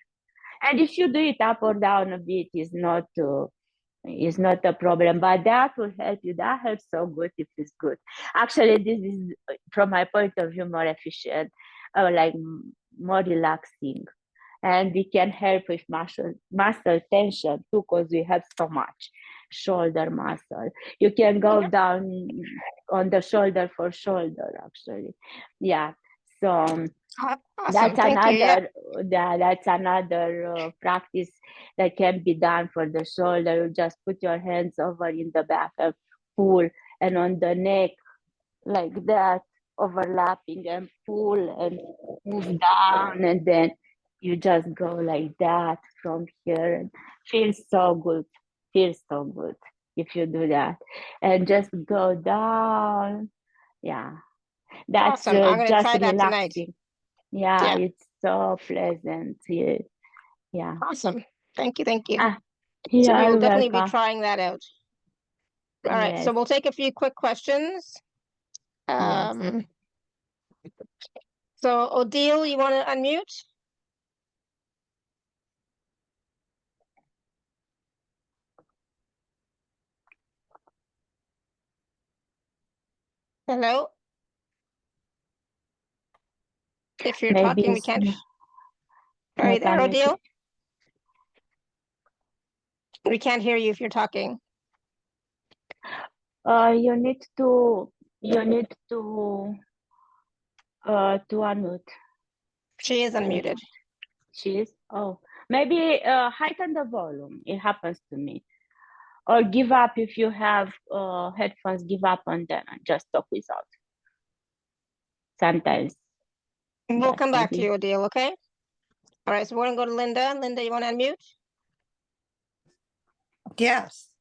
And if you do it up or down a bit, is not a problem, but that will help you. That helps so good if it's good. Actually, this is, from my point of view, more efficient, like more relaxing. And we can help with muscle tension too, because we have so much shoulder muscle. You can go down on the shoulder for shoulder, actually. Yeah. So Awesome. that's Thank you. another that's another practice that can be done for the shoulder. You just put your hands over in the back and pull, and on the neck like that, overlapping, and pull and move down, and then you just go like that from here, and feels so good if you do that, and just go down. Yeah, that's Awesome. I'm going to just try that tonight. relaxing. Yeah, Yeah. it's so pleasant. Yeah. Awesome. Thank you. Thank you. Ah, So we will you're definitely be welcome. trying that out. All right. So Yes. we'll take a few quick questions. Yes. So Odile, you want to unmute? Hello? If you're Maybe talking, we it's can't. not Are you there, unmuted. Odile? We can't hear you if you're talking. You need to unmute. She is unmuted. She is. Oh, maybe heighten the volume. It happens to me. Or give up if you have headphones. Give up on them and just talk without. Sometimes. We'll come back to you, Odile, okay? All right, so we're going to go to Linda. Linda, you want to unmute? Yes.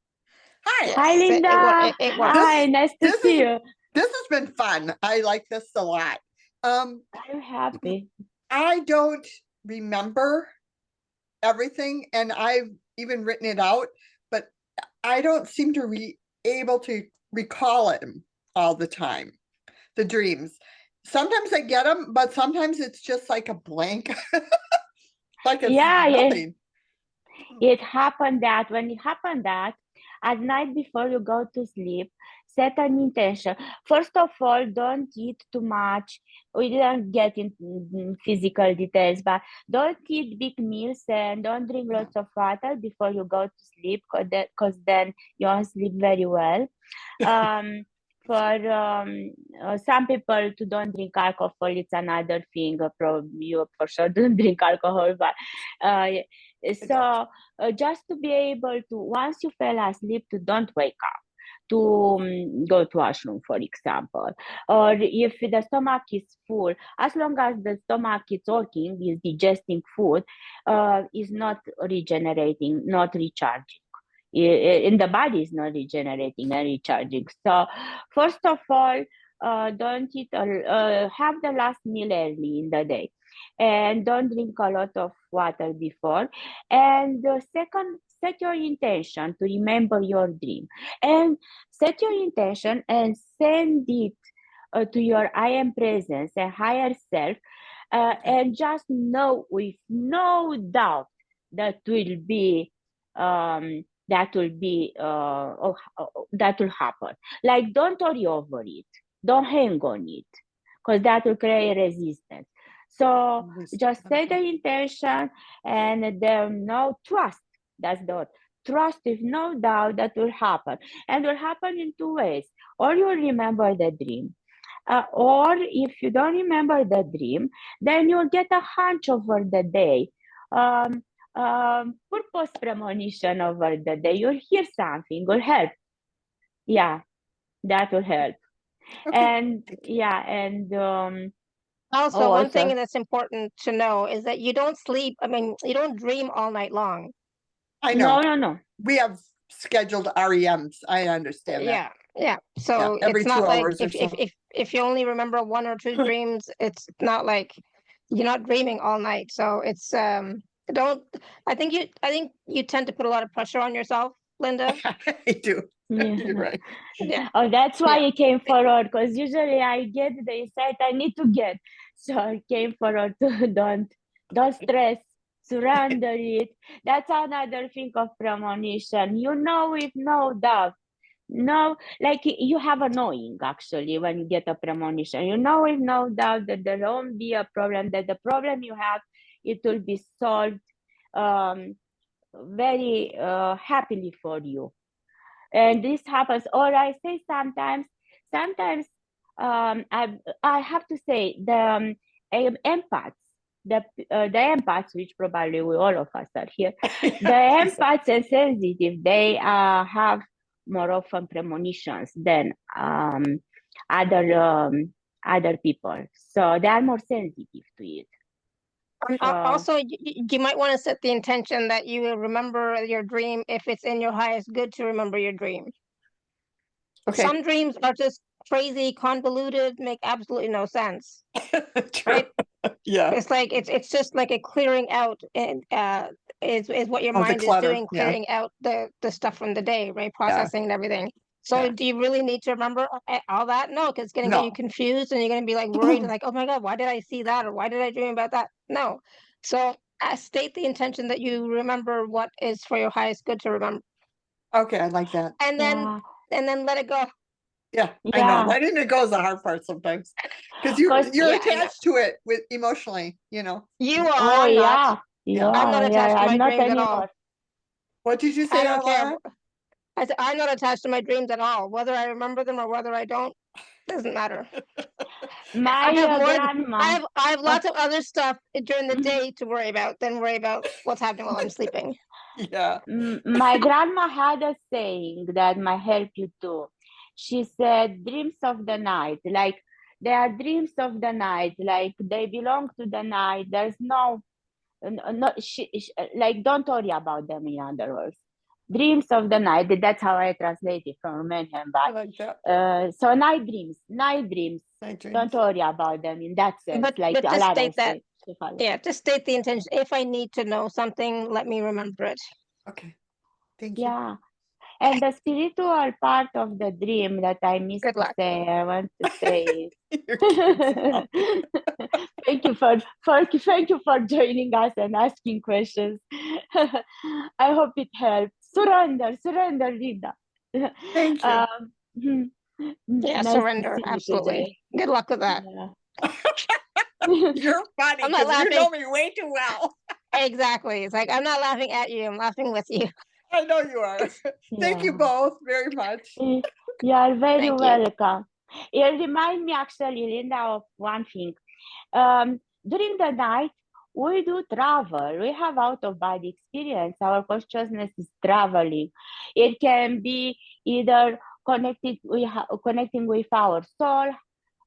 Hi. Yes, Hi, Linda. it works. Hi, nice to see you. This has been fun. I like this a lot. I'm happy. I don't remember everything, and I've even written it out, but I don't seem to be able to recall it all the time, the dreams. Sometimes I get them, but sometimes it's just like a blank. Like it's nothing. It happened that when it happened that at night before you go to sleep, set an intention. First of all, don't eat too much. We didn't get into physical details, but don't eat big meals and don't drink lots of water before you go to sleep, because then you won't sleep very well. For some people to don't drink alcohol, it's another thing. You for sure don't drink alcohol, but just to be able to, once you fell asleep, to don't wake up, to go to washroom, for example, or if the stomach is full, as long as the stomach is working, is digesting food, is not regenerating, not recharging. In the body is not regenerating and recharging. So first of all, don't eat have the last meal early in the day, and don't drink a lot of water before. And second, set your intention to remember your dream, and set your intention and send it to your I am presence and higher self, and just know with no doubt that will be that will happen. Like, don't worry over it, don't hang on it, because that will create resistance. So just set the intention, and then trust. That's the word. Trust with no doubt that will happen, and will happen in two ways. Or you'll remember the dream, or if you don't remember the dream, then you'll get a hunch over the day. Purpose premonition over the day. You'll hear something, will help. Yeah, that will help. Okay. And yeah, and Also, one thing that's important to know is that you don't sleep. I mean, you don't dream all night long. I know. No. We have scheduled REMs. I understand that. Yeah. So every it's not 2 like hours or so. if you only remember one or two dreams, it's not like you're not dreaming all night. So it's don't. I think you tend to put a lot of pressure on yourself, Linda. I do. Yeah. You're right. Yeah. Oh, that's why I came forward, because usually I get the insight I need to get. So I came forward to don't stress, surrender it. That's another thing of premonition. You know with no doubt. No, like you have a knowing actually when you get a premonition. You know with no doubt that there won't be a problem, that the problem you have, it will be solved very happily for you. And this happens, or I say sometimes I have to say the empaths, the empaths, which probably all of us are here, the empaths and sensitive, they have more often premonitions than other people, so they are more sensitive to it. Also, you might want to set the intention that you will remember your dream if it's in your highest good to remember your dream. Okay. Some dreams are just crazy, convoluted, make absolutely no sense. Right? Yeah. It's like it's just like a clearing out, and is what your mind is doing, clearing out the stuff from the day, right? Processing and everything. So do you really need to remember all that? No, because it's going to get you confused, and you're going to be like worried, like, oh my God, why did I see that? Or why did I dream about that? No. So state the intention that you remember what is for your highest good to remember. Okay, I like that. And then let it go. Yeah, I know. Letting it go is the hard part sometimes, because you're attached to it with emotionally, you know. You are. Oh, I'm yeah. I'm not attached to my dreams at all. What did you say? I don't care. I said I'm not attached to my dreams at all. Whether I remember them or whether I don't, doesn't matter. I have lots of other stuff during the day to worry about than worry about what's happening while I'm sleeping. Yeah. My grandma had a saying that might help you too. She said, dreams of the night, like they are dreams of the night, like they belong to the night. There's like, don't worry about them, in other words. Dreams of the night, that's how I translate it from Romanian. I like that. So night dreams. Don't worry about them in that sense. But just state that. Yeah, just state the intention. If I need to know something, let me remember it. Okay. Thank you. Yeah. And the spiritual part of the dream that I missed to say, I want to say thank you for joining us and asking questions. I hope it helps. Surrender, Linda. Thank you. Yeah, Nice to surrender. see you Absolutely. today. Good luck with that. Yeah. You're funny I'm not because you laughing. know me way too well. Exactly. It's like, I'm not laughing at you. I'm laughing with you. I know you are. Thank you Yeah. both very much. You are very Thank you. welcome. It reminds me actually, Linda, of one thing. During the night, we do travel. We have out-of-body experience. Our consciousness is traveling. It can be either connecting with our soul,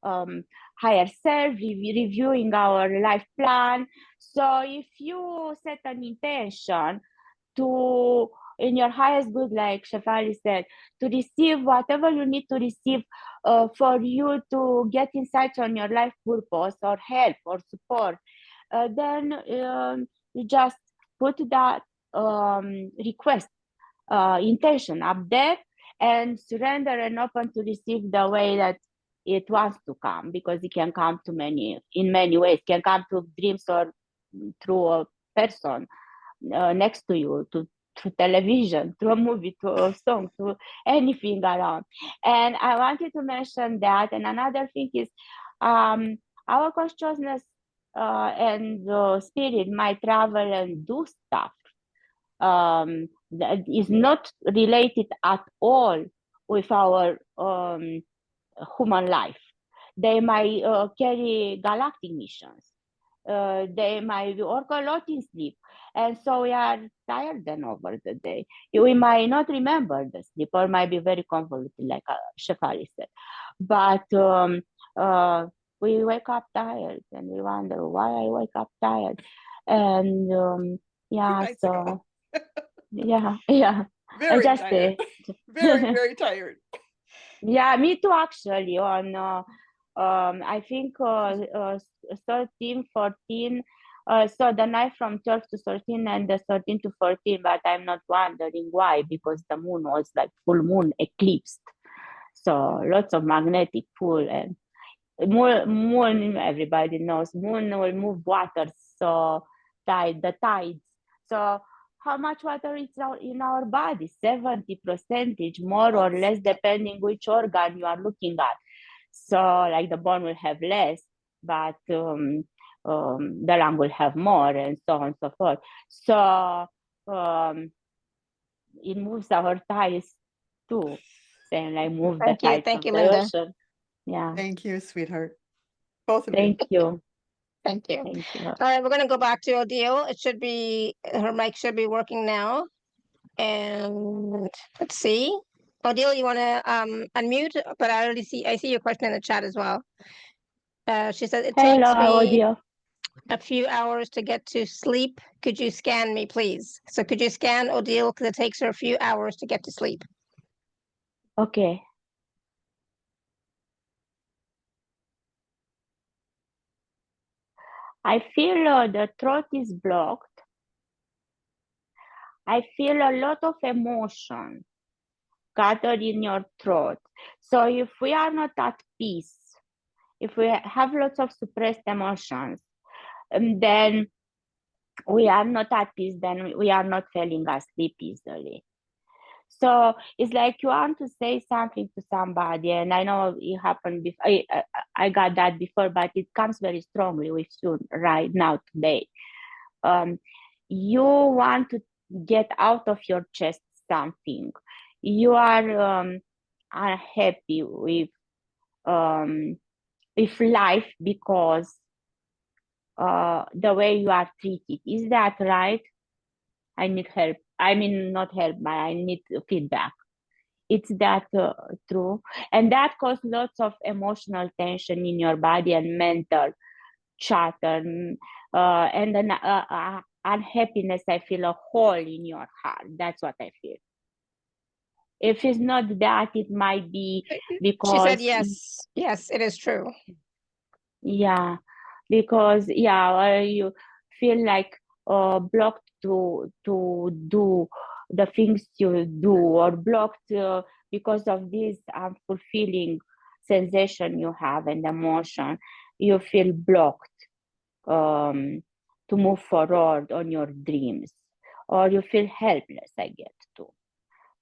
higher self, reviewing our life plan. So if you set an intention to, in your highest good, like Shefali said, to receive whatever you need to receive for you to get insights on your life purpose or help or support, then you just put that request intention up there and surrender and open to receive the way that it wants to come, because it can come in many ways. It can come through dreams or through a person next to you, through television, through a movie, through a song, through anything around. And I wanted to mention that. And another thing is our consciousness and spirit might travel and do stuff that is not related at all with our human life. They might carry galactic missions. They might work a lot in sleep. And so we are tired then over the day. We might not remember the sleep, or might be very convoluted, like Shefali said. But we wake up tired and we wonder why I wake up tired. And yeah, nights so ago. yeah. Very Just tired. Very tired. yeah, me too, actually. On I think 13, 14. So the night from 12 to 13 and the 13 to 14, but I'm not wondering why, because the moon was like full moon eclipsed. So lots of magnetic pull, and moon, everybody knows, moon will move water, so the tides. So how much water is in our body? 70%, more or less, depending which organ you are looking at. So like the bone will have less, but the lung will have more, and so on and so forth. So it moves our tides too, same like move the tides Thank of you, the Linda. ocean. Yeah. Thank you, sweetheart. Both of you. Thank you. Thank you. Thank you. All right, we're going to go back to Odile. It should be, her mic should be working now. And let's see. Odile, you want to unmute? But I see your question in the chat as well. She said, it Hello, takes me audio. a few hours to get to sleep. Could you scan me, please? So could you scan Odile, because it takes her a few hours to get to sleep. Okay. I feel the throat is blocked. I feel a lot of emotion gathered in your throat. So if we are not at peace, if we have lots of suppressed emotions, then we are not at peace, then we are not falling asleep easily. So it's like you want to say something to somebody, and I know it happened before. I got that before, but it comes very strongly with you right now today. You want to get out of your chest something. You are unhappy with life because the way you are treated. Is that right? I need help. I mean, not help, but I need feedback. It's that true? And that causes lots of emotional tension in your body and mental chatter, and then unhappiness. I feel a hole in your heart. That's what I feel. If it's not that, it might be because she said yes. Yes, it is true. Yeah, because you feel like blocked to do the things you do, or blocked because of this unfulfilling sensation you have and emotion. You feel blocked to move forward on your dreams, or you feel helpless. I get too.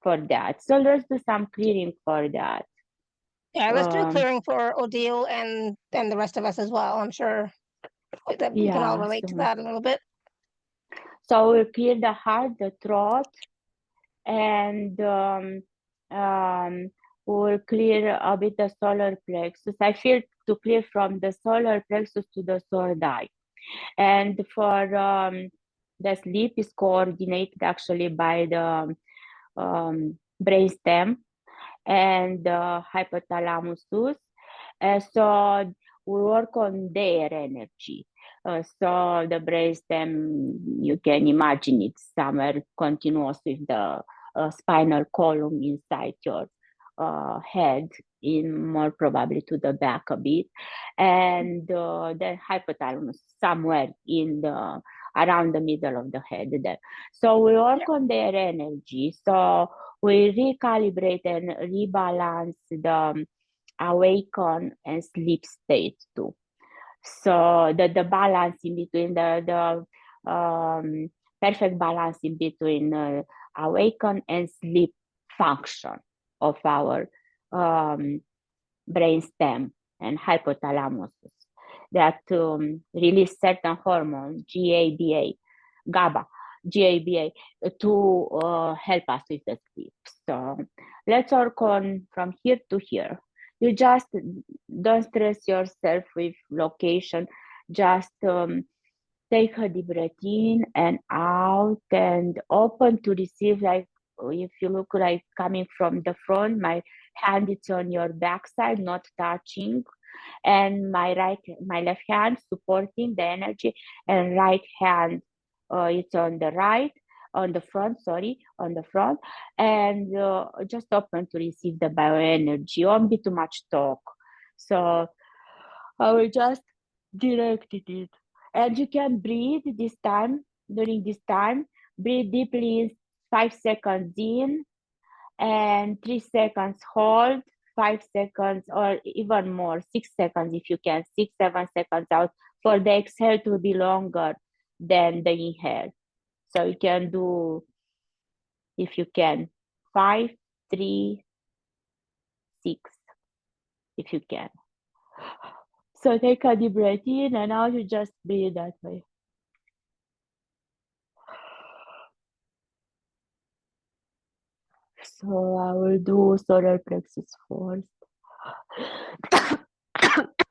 for that. So let's do some clearing for that. Yeah, let's do a clearing for Odile and the rest of us as well. I'm sure that we can all relate to that a little bit. So we'll clear the heart, the throat, and we'll clear a bit the solar plexus. I feel to clear from the solar plexus to the third eye. And for the sleep is coordinated actually by the brainstem and the hypothalamus. So we work on their energy. So the brainstem, you can imagine it's somewhere continuous with the spinal column inside your head, in more probably to the back a bit, and the hypothalamus somewhere in the around the middle of the head there. So we work on their energy. So we recalibrate and rebalance the awaken and sleep state too. So the balance in between the perfect balance in between awaken and sleep function of our brainstem and hypothalamus that release certain hormones, GABA, to help us with the sleep. So let's work on from here to here. You just don't stress yourself with location. Just take a deep breath in and out and open to receive. Like if you look like coming from the front, my hand is on your backside, not touching, and my left hand supporting the energy, and right hand it's on the right, on the front, and just open to receive the bioenergy. Won't be too much talk. So I will just direct it. And you can breathe this time, during this time, breathe deeply in 5 seconds in and 3 seconds hold, 5 seconds or even more, 6 seconds if you can, 6, 7 seconds out. For the exhale to be longer than the inhale. So you can do, if you can, 5, 3, 6, if you can. So take a deep breath in and now you just breathe that way. So I will do solar plexus first.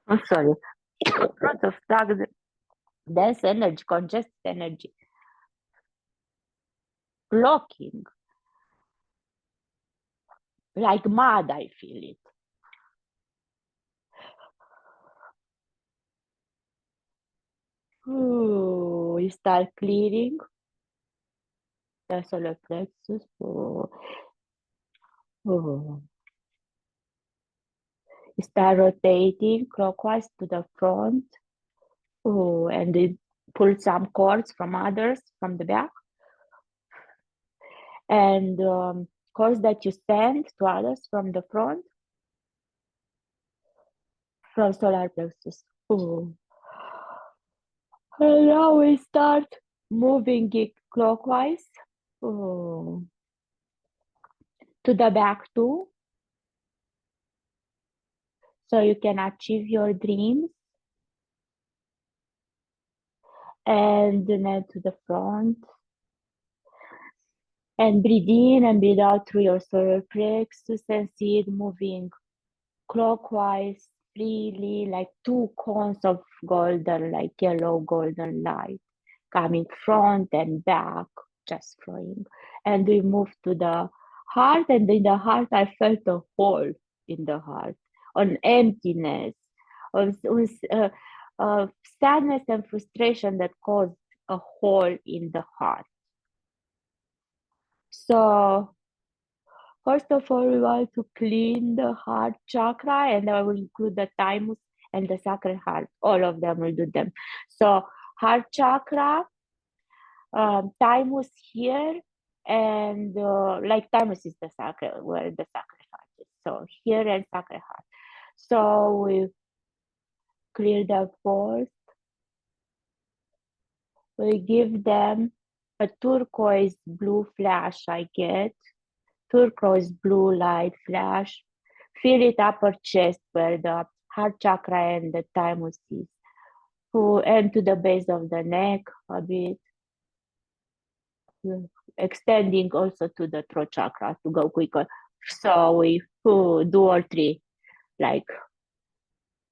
I'm sorry. Lots of stagnant, dense energy, congested energy, blocking. Like mud, I feel it. Ooh, you start clearing the solar plexus. Oh. You start rotating clockwise to the front. Oh, and it pull some cords from others from the back. And cords that you send to others from the front, from solar plexus. Oh. And now we start moving it clockwise to the back too. So you can achieve your dreams. And then to the front. And breathe in and breathe out through your solar plexus and see it moving clockwise freely, like 2 cones of golden, like yellow golden light coming front and back, just flowing. And we move to the heart, and in the heart I felt a hole in the heart, on emptiness, of sadness and frustration that caused a hole in the heart. So first of all, we want to clean the heart chakra, and I will include the thymus and the sacral heart. All of them will do them. So heart chakra, thymus here, and like thymus is the sacral, where the sacral heart is. So here and sacral heart. So we clear the force. We give them a turquoise blue flash I get turquoise blue light flash. Feel it upper chest where the heart chakra and the thymus is. And to the base of the neck a bit. Extending also to the throat chakra to go quicker. So we do all three, like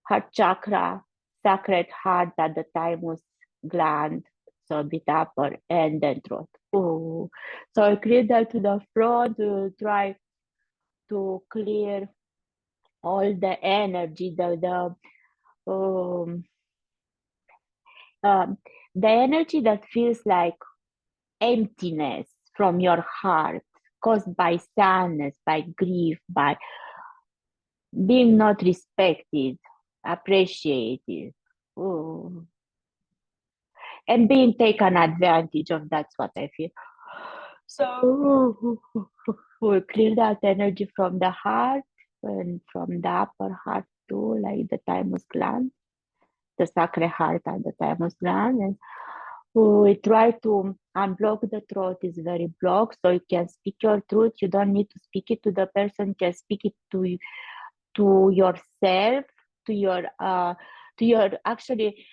heart chakra, sacred heart at the thymus gland, so a bit upper, and then throat. So I clear that to the front to try to clear all the energy, um, the energy that feels like emptiness from your heart, caused by sadness, by grief, by being not respected, appreciated, and being taken advantage of. That's what I feel. So we clear that energy from the heart and from the upper heart too, like the thymus gland, the sacred heart and the thymus gland. And we try to unblock the throat, is very blocked, so you can speak your truth. You don't need to speak it to the person, you can speak it to yourself, to your actually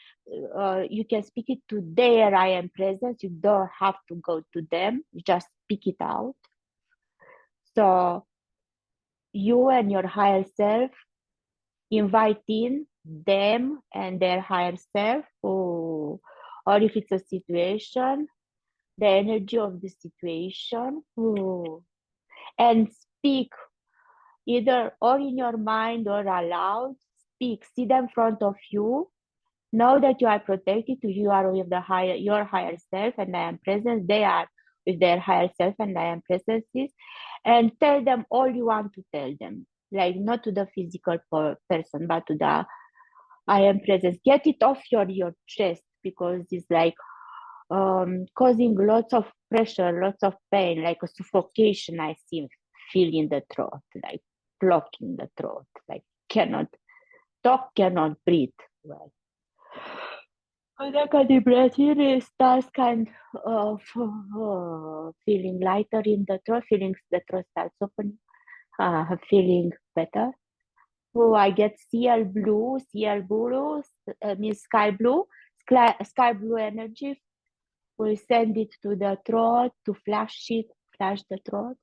you can speak it to their I am presence. You don't have to go to them, you just speak it out. So you and your higher self invite in them and their higher self, or if it's a situation, the energy of the situation, and speak either or in your mind or aloud. Speak, see them in front of you. Know that you are protected, you are with your higher self, and I am present. They are with their higher self, and I am presences. And tell them all you want to tell them, like not to the physical person, but to the I am present. Get it off your chest, because it's like causing lots of pressure, lots of pain, like a suffocation. I feel in the throat, like blocking the throat, like cannot talk, cannot breathe well. Take a deep breath in, it starts kind of feeling lighter in the throat, feeling the throat starts opening, feeling better. Oh, I get CL blue means sky blue, sky blue energy. We send it to the throat to flash the throat.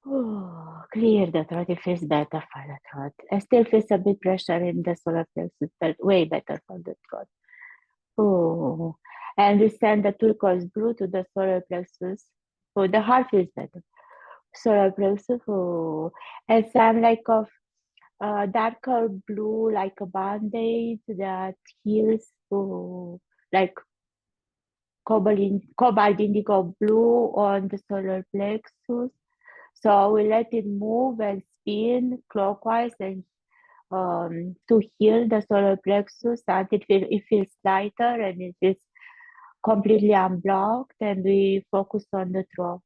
Oh, clear the throat, it feels better for the throat. I still feel a bit pressure in the solar plexus, but way better for the throat. Oh, and we send the turquoise blue to the solar plexus. Oh, the heart feels better. Solar plexus, oh, and some like of darker blue, like a band-aid that heals, oh, like cobalt indigo blue on the solar plexus. So we let it move and spin clockwise and to heal the solar plexus until it feels lighter and it is completely unblocked, and we focus on the throat.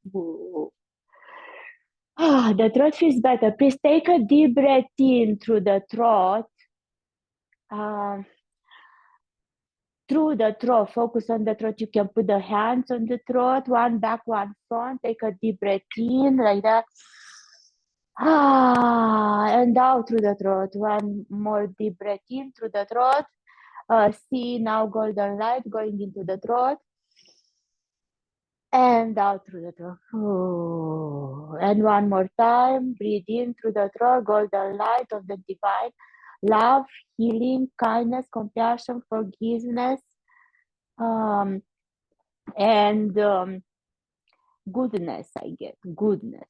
The throat feels better. Please take a deep breath in through the throat. Through the throat, focus on the throat. You can put the hands on the throat, one back, one front. Take a deep breath in like that. And out through the throat. One more deep breath in through the throat. See now golden light going into the throat. And out through the throat. And one more time, breathe in through the throat, golden light of the divine love, healing, kindness, compassion, forgiveness, and goodness. I get goodness.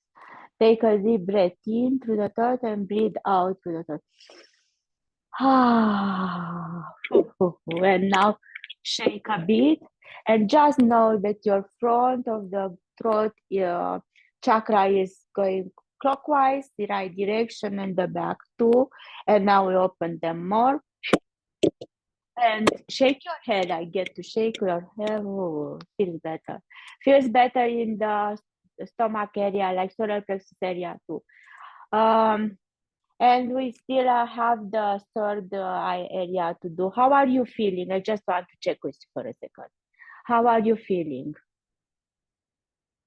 Take a deep breath in through the throat and breathe out through the throat. And now shake a bit, and just know that your front of the throat chakra is going clockwise, the right direction, and the back too. And now we open them more. And shake your head. I get to shake your head. Oh, feels better. Feels better in the stomach area, like solar plexus area too. And we still have the third eye area to do. How are you feeling? I just want to check with you for a second. How are you feeling?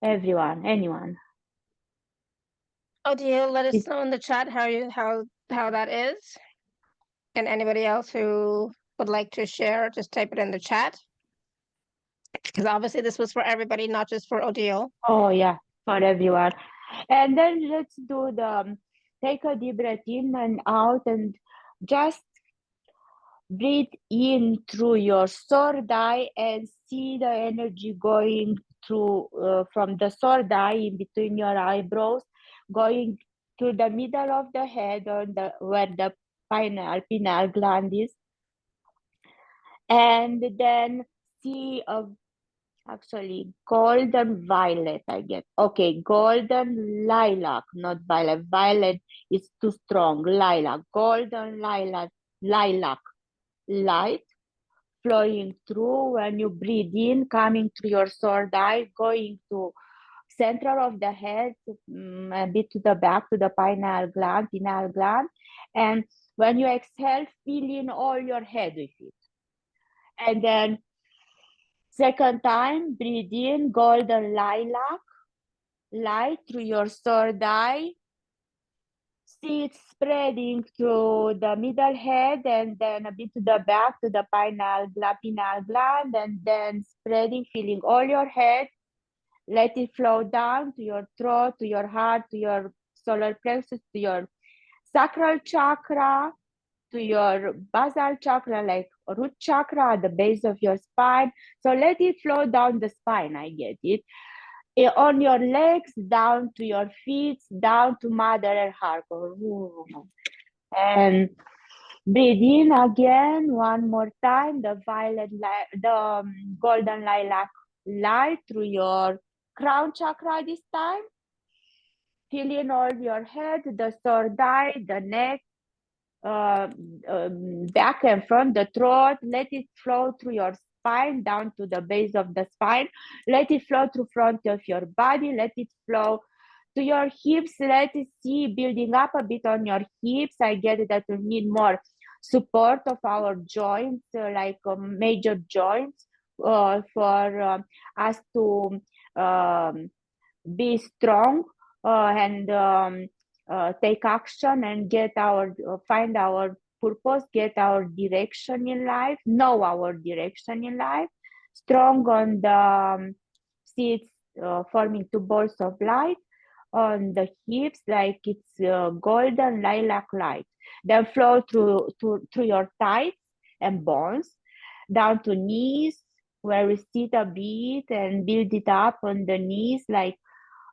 everyone, anyone. Odile, let us It's- know in the chat how that is. And anybody else who would like to share, just type it in the chat. Because obviously this was for everybody, not just for Odile. Oh yeah, for everyone. And then let's do the take a deep breath in and out, and just breathe in through your third eye and see the energy going through from the third eye in between your eyebrows, going to the middle of the head, or where the pineal gland is, and then see a actually golden violet. I get okay, golden lilac, not violet. Violet is too strong. Lilac, golden lilac light flowing through when you breathe in, coming through your third eye, going to center of the head, a bit to the back, to the pineal gland, and when you exhale, fill in all your head with it. And then second time, breathe in, golden lilac light through your third eye. See it spreading through the middle head, and then a bit to the back, to the pineal gland, and then spreading, filling all your head. Let it flow down to your throat, to your heart, to your solar plexus, to your sacral chakra, to your basal chakra, like root chakra at the base of your spine. So let it flow down the spine, I get it. On your legs, down to your feet, down to Mother Earth heart. And breathe in again, one more time, the violet light, the golden lilac light through your crown chakra this time. Fill in all your head, the third eye, the neck, back and front, the throat. Let it flow through your spine down to the base of the spine. Let it flow through front of your body. Let it flow to your hips. Let it see building up a bit on your hips. I get it that we need more support of our joints, like major joints, for us to be strong and take action and get our find our purpose, get our direction in life, know our direction in life. Strong on the seats, forming two balls of light on the hips, like it's golden lilac light. Then flow through your thighs and bones, down to knees, where we sit a bit and build it up on the knees, like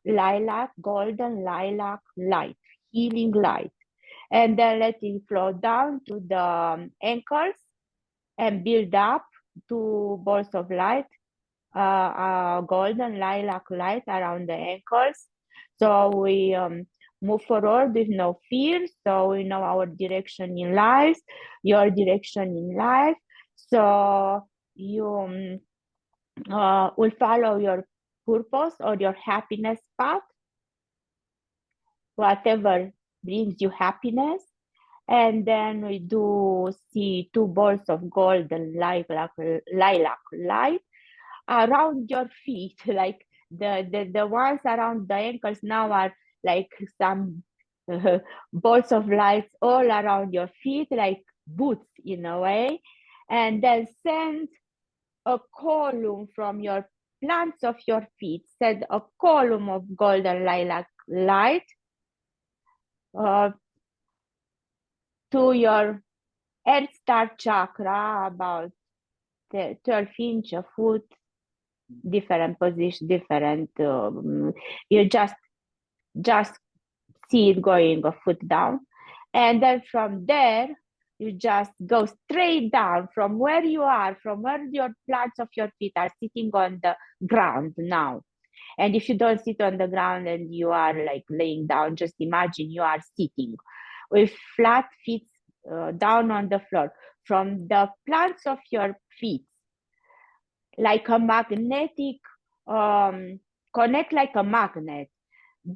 lilac, golden lilac light, healing light. And then let it flow down to the ankles and build up two balls of light, golden lilac light around the ankles. So we move forward with no fear. So we know our direction in life, your direction in life. So you will follow your purpose or your happiness path, whatever brings you happiness. And then we do see two balls of golden lilac light around your feet, like the ones around the ankles now are like some balls of lights all around your feet, like boots in a way. And then send a column from your plants of your feet, send a column of golden lilac light to your earth star chakra, about 12 inch a foot, different position, different. You just see it going a foot down, and then from there you just go straight down from where you are, from where your plants of your feet are sitting on the ground now. And if you don't sit on the ground and you are like laying down, just imagine you are sitting with flat feet down on the floor. From the plants of your feet, like a magnetic, connect like a magnet,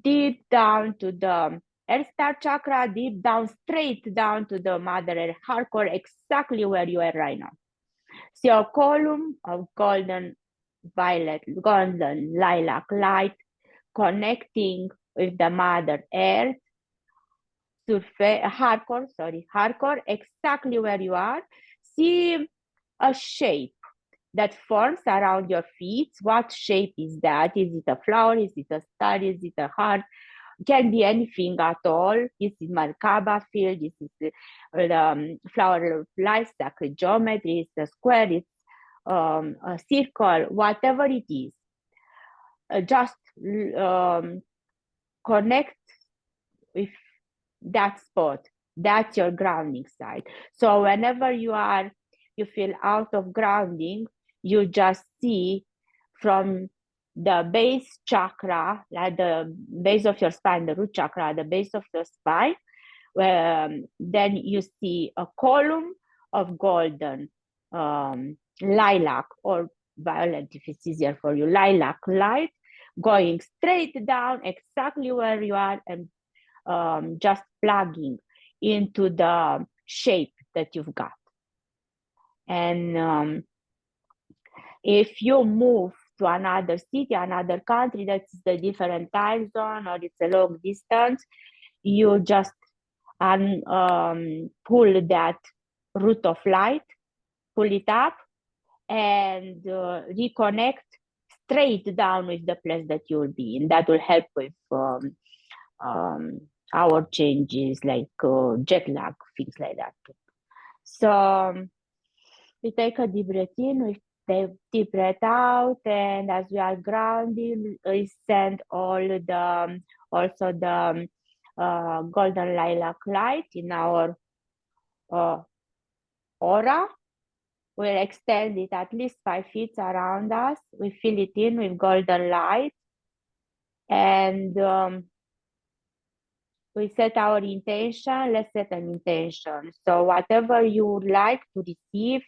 deep down to the earth star chakra, deep down, straight down to the Mother Earth hardcore, exactly where you are right now. See a column of golden violet, golden, lilac light, connecting with the Mother Earth, hardcore, exactly where you are. See a shape that forms around your feet. What shape is that? Is it a flower? Is it a star? Is it a heart? Can be anything at all. This is Merkaba field. This is the flower of life, sacred geometry. It's a square. It's a circle. Whatever it is, just connect with that spot. That's your grounding site. So whenever you feel out of grounding, you just see from the base chakra, like the base of your spine, the root chakra, the base of your spine, then you see a column of golden, lilac or violet if it's easier for you, lilac light going straight down exactly where you are, and just plugging into the shape that you've got. And if you move to another city, another country, that's the different time zone or it's a long distance, you just pull that root of light, pull it up, and reconnect straight down with the place that you'll be in. That will help with hour changes, like jet lag, things like that. So we take a deep breath in, we take deep breath out, and as we are grounding, we send also the golden lilac light in our aura. We'll extend it at least 5 feet around us. We fill it in with golden light, and we set our intention. Let's set an intention. So whatever you would like to receive,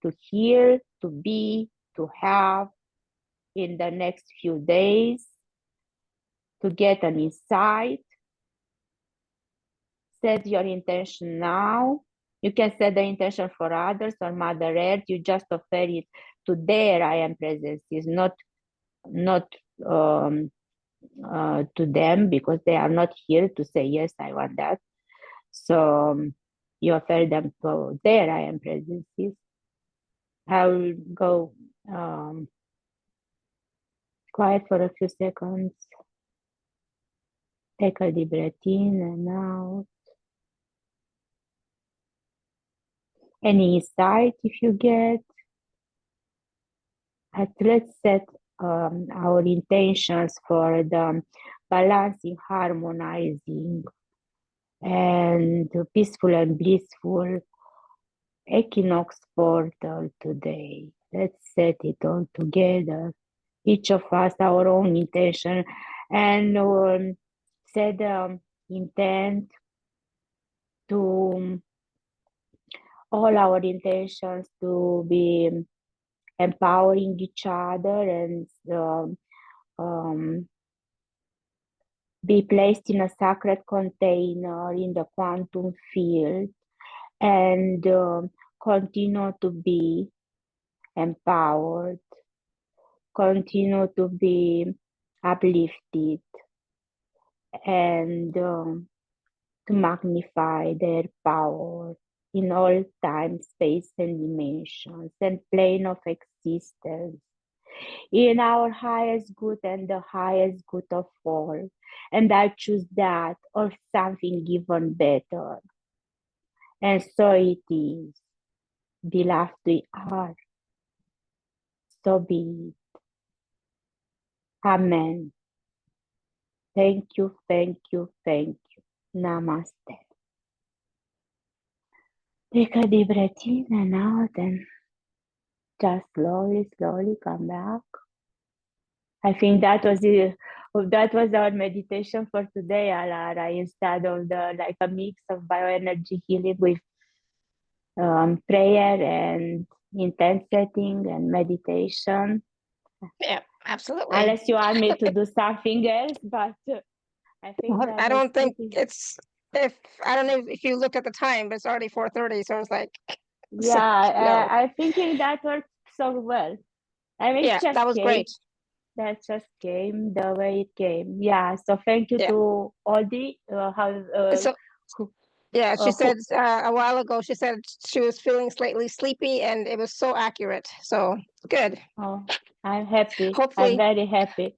to hear, to be, to have in the next few days, to get an insight, set your intention now. You can set the intention for others or Mother Earth. You just offer it to their I am presence. It's not to them, because they are not here to say, yes, I want that. So you offer them to their I am presences. I will go quiet for a few seconds. Take a deep breath in and out. Any insight if you get. Let's set our intentions for the balancing, harmonizing, and peaceful and blissful equinox portal today. Let's set it all together. Each of us our own intention, and set the intent to all our intentions to be empowering each other and be placed in a sacred container in the quantum field, and continue to be empowered, continue to be uplifted, and to magnify their power in all time, space, and dimensions and plane of existence, in our highest good and the highest good of all. And I choose that or something even better. And so it is. Beloved we are. So be it. Amen. Thank you, thank you, thank you. Namaste. Take a deep breath in and out, and just slowly, slowly come back. I think that was our meditation for today, Alara, instead of like a mix of bioenergy healing with prayer and intent setting and meditation. Yeah, absolutely. Unless you want me to do something else, but I think that I don't think pretty... it's, I don't know if you look at the time, but it's already 4:30, so it's like, Yeah, no. I'm thinking that works so well. I mean, Yeah, it just that was came. great. That just came the way it came. Yeah. So thank you Yeah. to Audrey. So Who, yeah, she who, said a while ago, she said she was feeling slightly sleepy and it was so accurate. So good. oh, I'm happy. I'm Hopefully, very happy.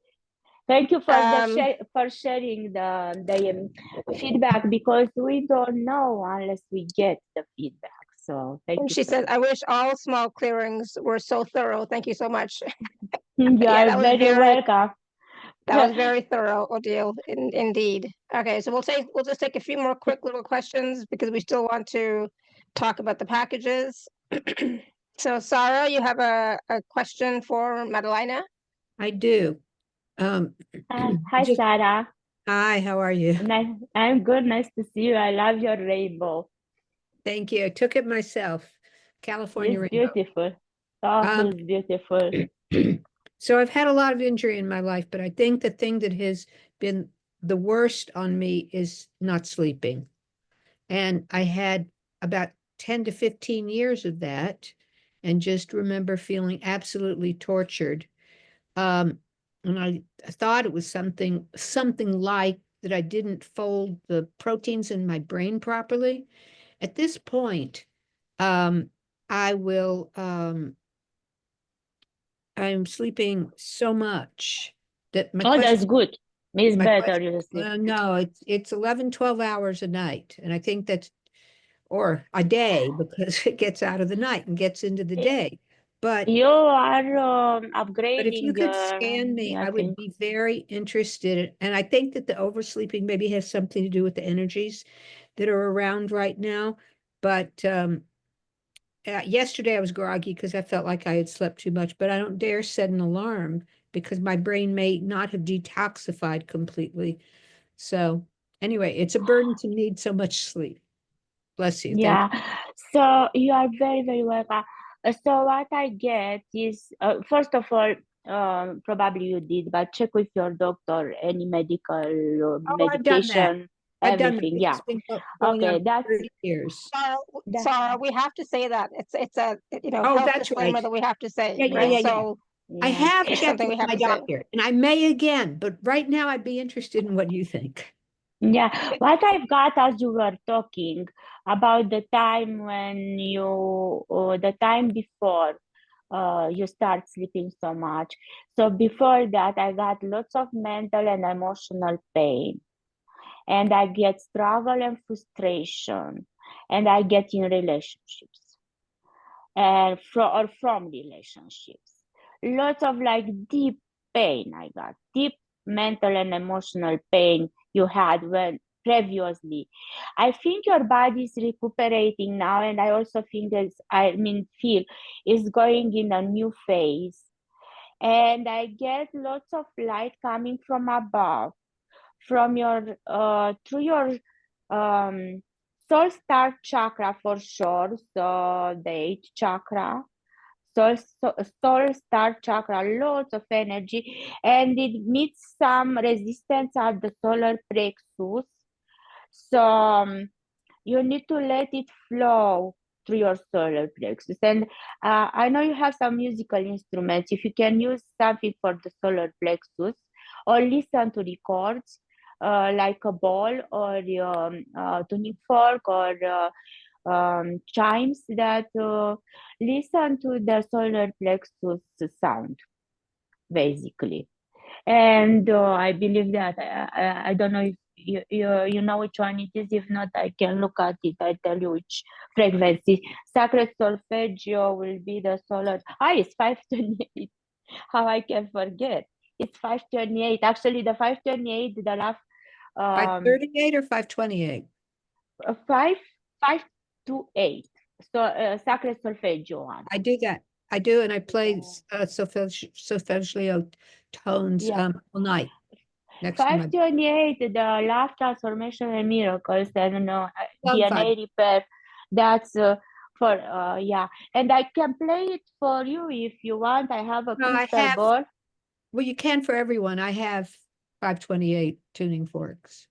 Thank you for um, for sharing the feedback, because we don't know unless we get the feedback. So thank and you she so said, much. I wish all small clearings were so thorough. Thank you so much. You Yeah, are very welcome. that was very thorough, Odile, indeed. Okay, so we'll just take a few more quick little questions because we still want to talk about the packages. So Sarah, you have a question for Madelina? I do. Hi, Just Sarah. hi, how are you? Nice. I'm good. Nice to see you. I love your rainbow. Thank you. I took it myself. California It's rainbow. beautiful. Oh, Um, it's beautiful. so I've had a lot of injury in my life, but I think the thing that has been the worst on me is not sleeping. And I had about 10 to 15 years of that, and just remember feeling absolutely tortured. And I thought it was something like that I didn't fold the proteins in my brain properly. At this point, um, I will I'm sleeping so much that my Oh, that's question good. It's my better, question you see. no, it's 11, 12 hours a night. And I think that's or a day because it gets out of the night and gets into the day. But You are if you upgrading could scan me, your I would thing. be very interested. And I think that the oversleeping maybe has something to do with the energies that are around right now. But yesterday I was groggy because I felt like I had slept too much, but I don't dare set an alarm because my brain may not have detoxified completely. So anyway, it's a burden to need so much sleep. Bless you. Thank Yeah. So you are very, very welcome. So what I get is, first of all, probably you did, but check with your doctor any medical Oh, I've done that. medication, I've done that. everything. This Yeah. has been going on Okay. for 30 years. That, Sarah, we have to say that it's a Oh, health that's disclaimer right. that we have to say, Yeah, right? yeah. So I Yeah. have it's checked something we with have my to say. doctor, and I may again, but right now I'd be interested in what you think. Yeah, what I've got as you were talking about the time when the time before you start sleeping so much. So before that, I got lots of mental and emotional pain, and I get struggle and frustration, and I get in relationships and from relationships. Lots of like deep pain I got, deep mental and emotional pain you had when previously. I think your body is recuperating now, and I also think feel is going in a new phase. And I get lots of light coming from above, from your through your um soul star chakra for sure, so the eighth chakra, soul star chakra, lots of energy, and it meets some resistance at the solar plexus. So you need to let it flow through your solar plexus. And I know you have some musical instruments. If you can use something for the solar plexus, or listen to records like a ball or tuning fork or chimes that listen to the solar plexus sound, basically. And I believe that I don't know if you know which one it is. If not, I can look at it. I tell you which frequency. Sacred solfeggio will be the solar. It's 528. How I can forget? It's 528. Actually, the 528, the last 538 or 528? 528. So sacred solfeggio one. I do that. I do, and I play solfeggio tones Yeah. all night next to my 528, the love, transformation, and miracles, and love DNA repair. That's for yeah. And I can play it for you if you want. I have a No, I crystal have. ball. Well, you can for everyone. I have 528 tuning forks.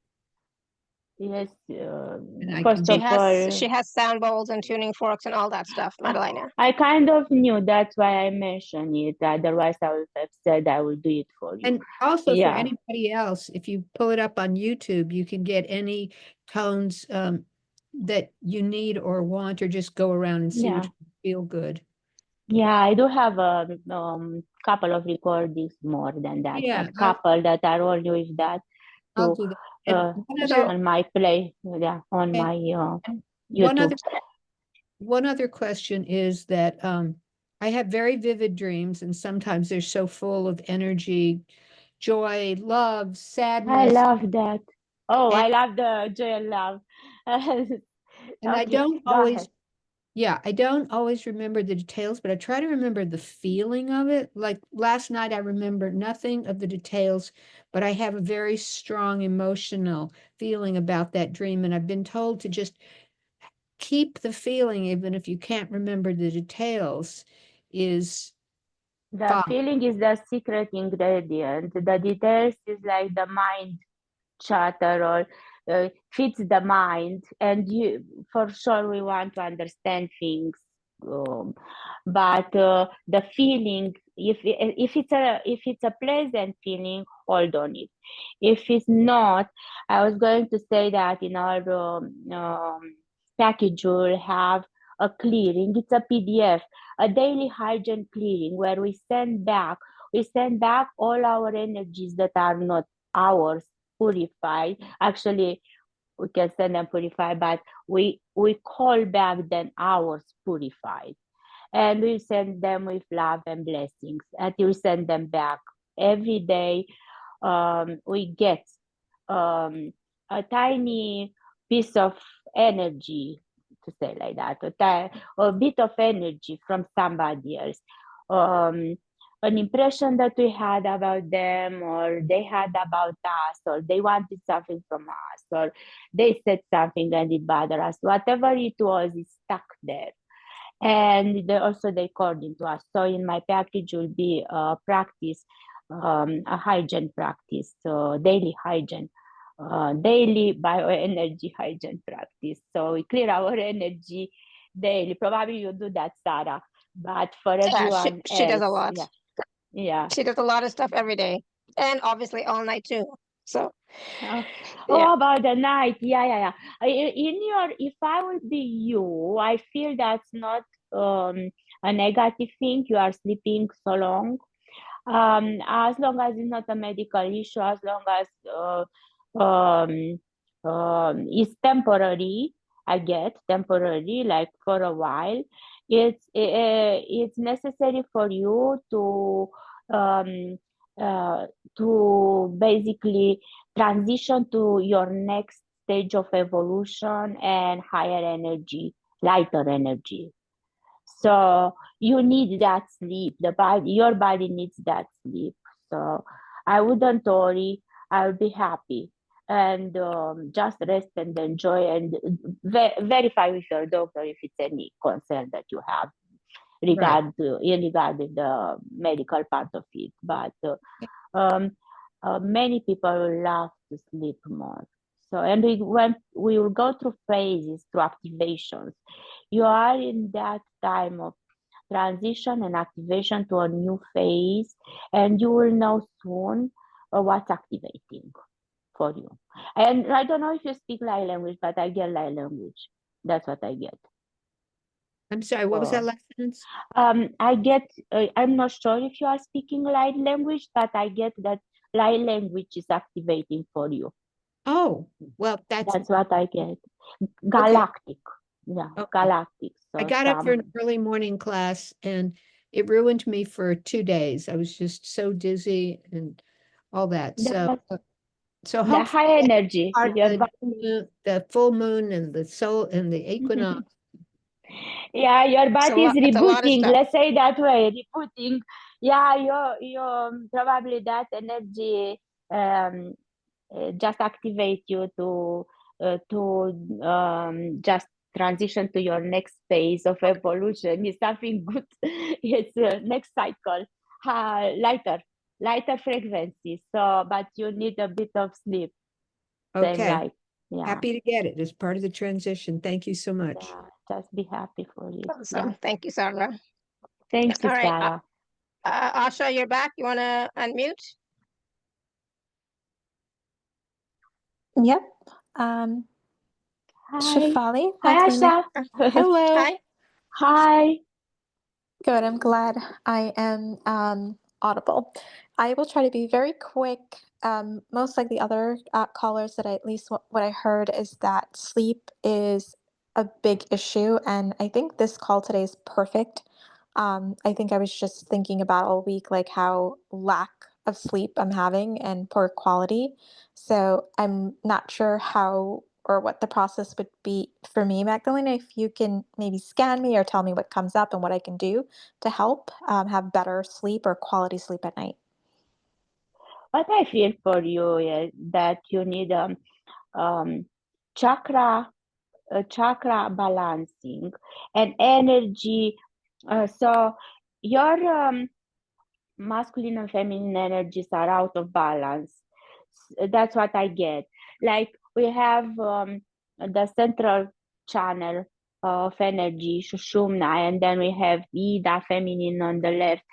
Yes, And I first can of all, She has sound bowls and tuning forks and all that stuff, Madelina. I kind of knew, that's why I mentioned it. Otherwise, I would have said I will do it for you. And also for Yeah, anybody else, if you pull it up on YouTube, you can get any tones that you need or want, or just go around and see yeah, which feel good. yeah. I do have a couple of recordings more than that, Yeah, but couple that are only with that I'll to do that. And one other, on my play, yeah, on and my one YouTube. other one other question is that I have very vivid dreams, and sometimes they're so full of energy, joy, love, I sadness, love that. Oh, and I love the joy and love. I Okay, don't go always, ahead. yeah, I don't always remember the details, but I try to remember the feeling of it. Like last night, I remember nothing of the details, but I have a very strong emotional feeling about that dream, and I've been told to just keep the feeling, even if you can't remember the details, is The fine. feeling is the secret ingredient. The details is like the mind chatter or fits the mind, and you for sure we want to understand things. But the feeling, if it's a pleasant feeling, hold on it. If it's not, I was going to say that in our package you'll have a clearing. It's a PDF, a daily hygiene clearing, where we send back all our energies that are not ours, purified. Actually, we can send them purified, but we call back then ours purified, and we send them with love and blessings, and we send them back every day. We get a tiny piece of energy, to say like that, a bit of energy from somebody else, an impression that we had about them, or they had about us, or they wanted something from us, or they said something and it bothered us. Whatever it was, is stuck there. And they according to us. So in my package will be a practice, a hygiene practice, so daily hygiene, daily bioenergy hygiene practice. So we clear our energy daily. Probably you do that, Sarah, but for Yeah, everyone she does a else, lot. yeah. She does a lot of stuff every day, and obviously all night too. So Oh, yeah, about the night. Yeah. If I would be you, I feel that's not a negative thing. You are sleeping so long. As long as it's not a medical issue, as long as it's temporary, I get temporary, like for a while. It's necessary for you um, uh, to basically transition to your next stage of evolution and higher energy, lighter energy. So you need that sleep. Your body needs that sleep. So I wouldn't worry. I'll be happy, and just rest and enjoy, and verify with your doctor if it's any concern that you have Right. regarding the medical part of it. But um, many people love to sleep more. So, and we will go through phases, through activations. You are in that time of transition and activation to a new phase, and you will know soon what's activating for you. And I don't know if you speak light language, but I get light language. That's what I get. I'm sorry, what was that last sentence? I get, I'm not sure if you are speaking light language, but I get that light language is activating for you. Oh, well, That's what I get. okay. Galactic. Yeah, Okay. galactic. I So got up for an early morning class, and it ruined me for 2 days. I was just so dizzy and all that. So, so the hopefully high energy. part Your the full moon and the soul and the equinox. Yeah, your body is it's a lot of rebooting. stuff. Let's say that way, rebooting. Yeah, you probably that energy just activate you to just transition to your next phase of evolution. Is something good. It's next cycle, lighter frequencies. So, but you need a bit of sleep. Same Okay. like Yeah. Happy to get it as part of the transition. Thank you so much. Yeah, just be happy for it. Awesome. Yeah. Thank you, Sarah. Thank you, All right, Sarah. Asha, you're back. You want to unmute? Yep. Hi. Shefali, Hi, Madelina. Asha. Hello. Hi. Hi. Good. I'm glad I am audible. I will try to be very quick. Most like the other callers that at least what I heard is that sleep is a big issue, and I think this call today is perfect. I think I was just thinking about all week like how lack of sleep I'm having and poor quality. So I'm not sure how or what the process would be for me, Magdalena, if you can maybe scan me or tell me what comes up and what I can do to help have better sleep or quality sleep at night. What I feel for you is that you need um, chakra chakra balancing and energy. So your masculine and feminine energies are out of balance. That's what I get. Like we have the central channel of energy, Shushumna, and then we have Ida, feminine on the left,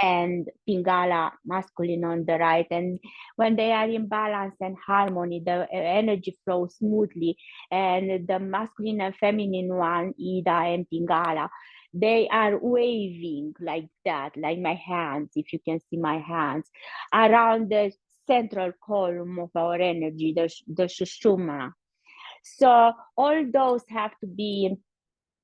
and Pingala, masculine on the right. And when they are in balance and harmony, the energy flows smoothly. And the masculine and feminine one, Ida and Pingala, they are waving like that, like my hands, if you can see my hands, around the central column of our energy, the Shushuma. So all those have to be in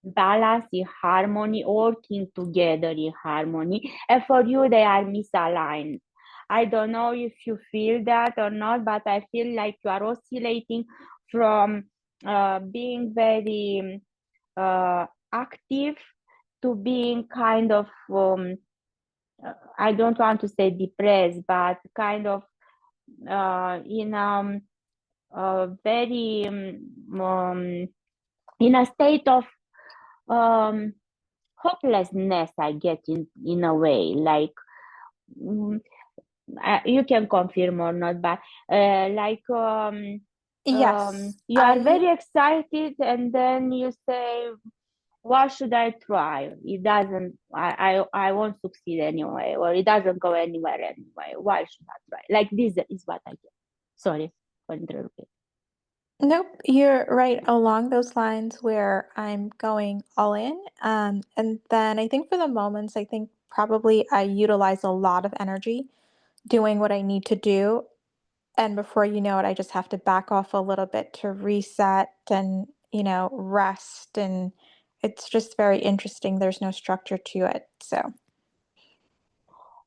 balance, in harmony, working together in harmony. And for you, they are misaligned. I don't know if you feel that or not, but I feel like you are oscillating from being very active to being kind of I don't want to say depressed, but kind of in very in a state of hopelessness. I get in a way, like you can confirm or not, but like Yes, you are very excited, and then you say, why should I try? It doesn't, I won't succeed anyway, or it doesn't go anywhere anyway. Why should I try? Like this is what I get. Sorry for interrupting. Nope, you're right along those lines where I'm going all in. And then I think for the moments, I think probably I utilize a lot of energy doing what I need to do. And before you know it, I just have to back off a little bit to reset and, rest. And it's just very interesting. There's no structure to it. So.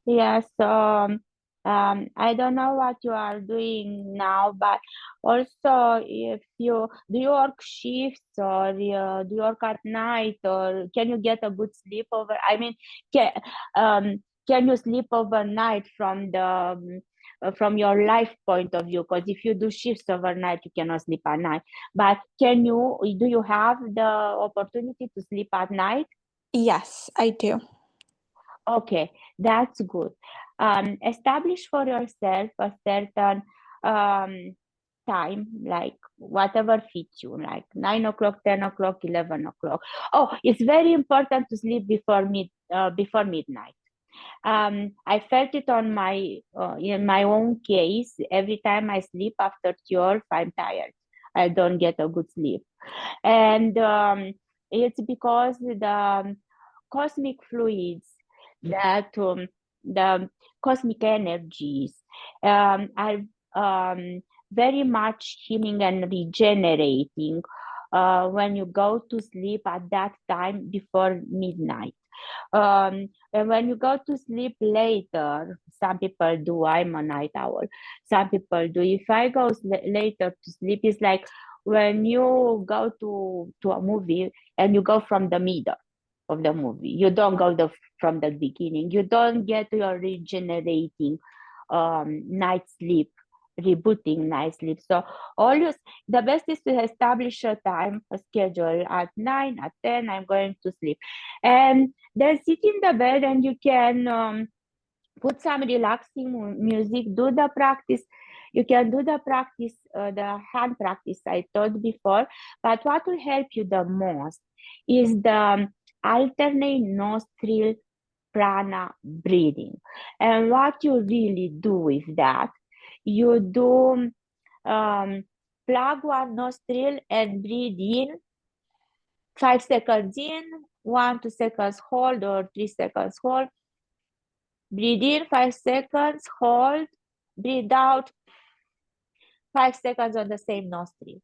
Yes, I don't know what you are doing now, but also if you do you work shifts or do you work at night, or can you get a good sleep over? I mean, can you sleep overnight from your life point of view? Because if you do shifts overnight, you cannot sleep at night. But do you have the opportunity to sleep at night? Yes, I do. Okay, that's good. Establish for yourself a certain time, like whatever fits you, like 9 o'clock, 10 o'clock, 11 o'clock. Oh, it's very important to sleep before midnight. I felt it on in my own case. Every time I sleep after 12, I'm tired. I don't get a good sleep, and it's because the cosmic fluids, that the cosmic energies are very much healing and regenerating when you go to sleep at that time before midnight. And when you go to sleep later, some people do, I'm a night owl, some people do. If I go later to sleep, it's like when you go to a movie and you go from the middle of the movie. You don't go from the beginning. You don't get your regenerating night sleep, rebooting night sleep. So always the best is to establish a time, a schedule. At 9, at 10, I'm going to sleep. And then sit in the bed and you can put some relaxing music, do the practice. You can do the practice, the hand practice I taught before, but what will help you the most is the alternate nostril prana breathing. And what you really do with that, you do plug one nostril and breathe in 5 seconds in, 1, 2 seconds hold, or 3 seconds hold. Breathe in 5 seconds, hold, breathe out 5 seconds on the same nostril.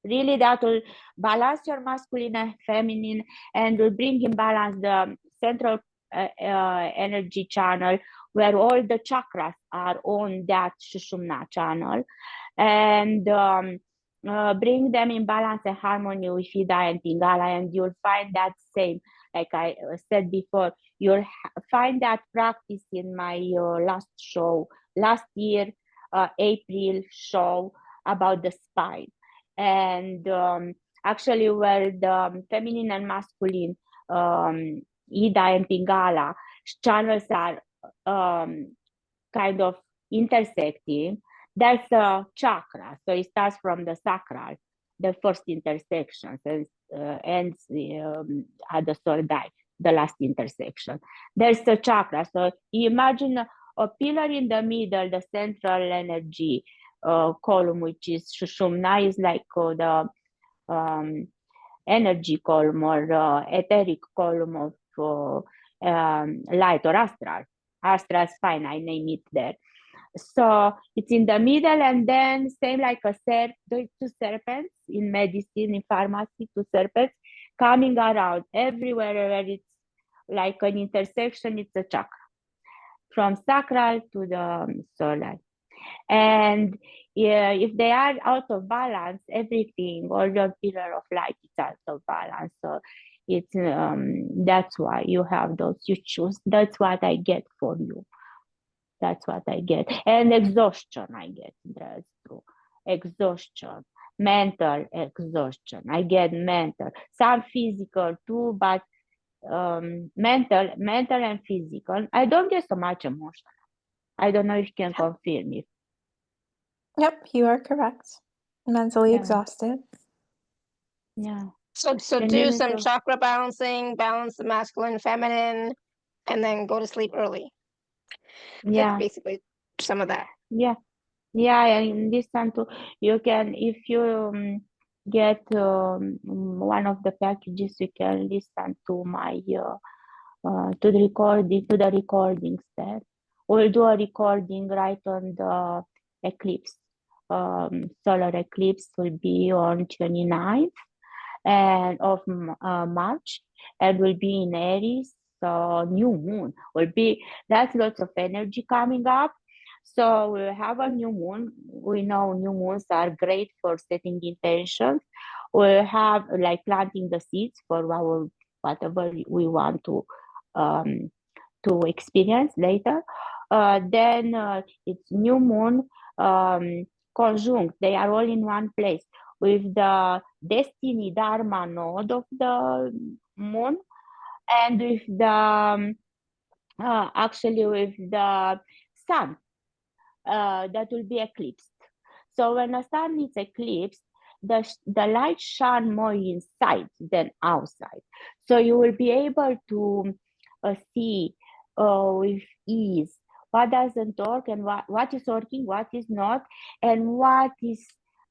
Really, that will balance your masculine and feminine, and will bring in balance the central energy channel, where all the chakras are on that Sushumna channel, and bring them in balance and harmony with Ida and Pingala, and you'll find that same, like I said before, you'll find that practice in my last show, last year, April show about the spine. And actually, where the feminine and masculine Ida and Pingala channels are kind of intersecting, that's a chakra. So it starts from the sacral, the first intersection, and ends at the third eye, the last intersection. There's a chakra. So you imagine a pillar in the middle, the central energy column, which is Sushumna, is like the energy column or etheric column of light or astral. Astral spine, I name it there. So it's in the middle, and then same like a two serpents in medicine, in pharmacy, two serpents coming around everywhere where it's like an intersection, it's a chakra from sacral to the solar. And if they are out of balance, everything, all your pillar of light is out of balance. So it's that's why you have those, you choose. That's what I get for you. That's what I get. And exhaustion I get. That's true. Exhaustion, mental exhaustion. I get mental, some physical too, but mental and physical. I don't get so much emotional. I don't know if you can confirm it. Yep, you are correct. Mentally Yeah. exhausted. Yeah. So do some chakra balancing, balance the masculine, feminine, and then go to sleep early. Yeah. That's basically some of that. Yeah. Yeah, and listen to, you can, if you get one of the packages, you can listen to my to the recordings there. We'll do a recording right on the eclipse. Solar eclipse will be on 29th of March, and will be in Aries. So new moon will be, that's lots of energy coming up. So we'll have a new moon. We know new moons are great for setting intentions. We'll have like planting the seeds for our whatever we want to experience later. Then it's new moon conjunct. They are all in one place with the destiny dharma node of the moon, and with the actually with the sun that will be eclipsed. So when the sun is eclipsed, the light shine more inside than outside. So you will be able to see with ease what doesn't work, and what is working, what is not, and what is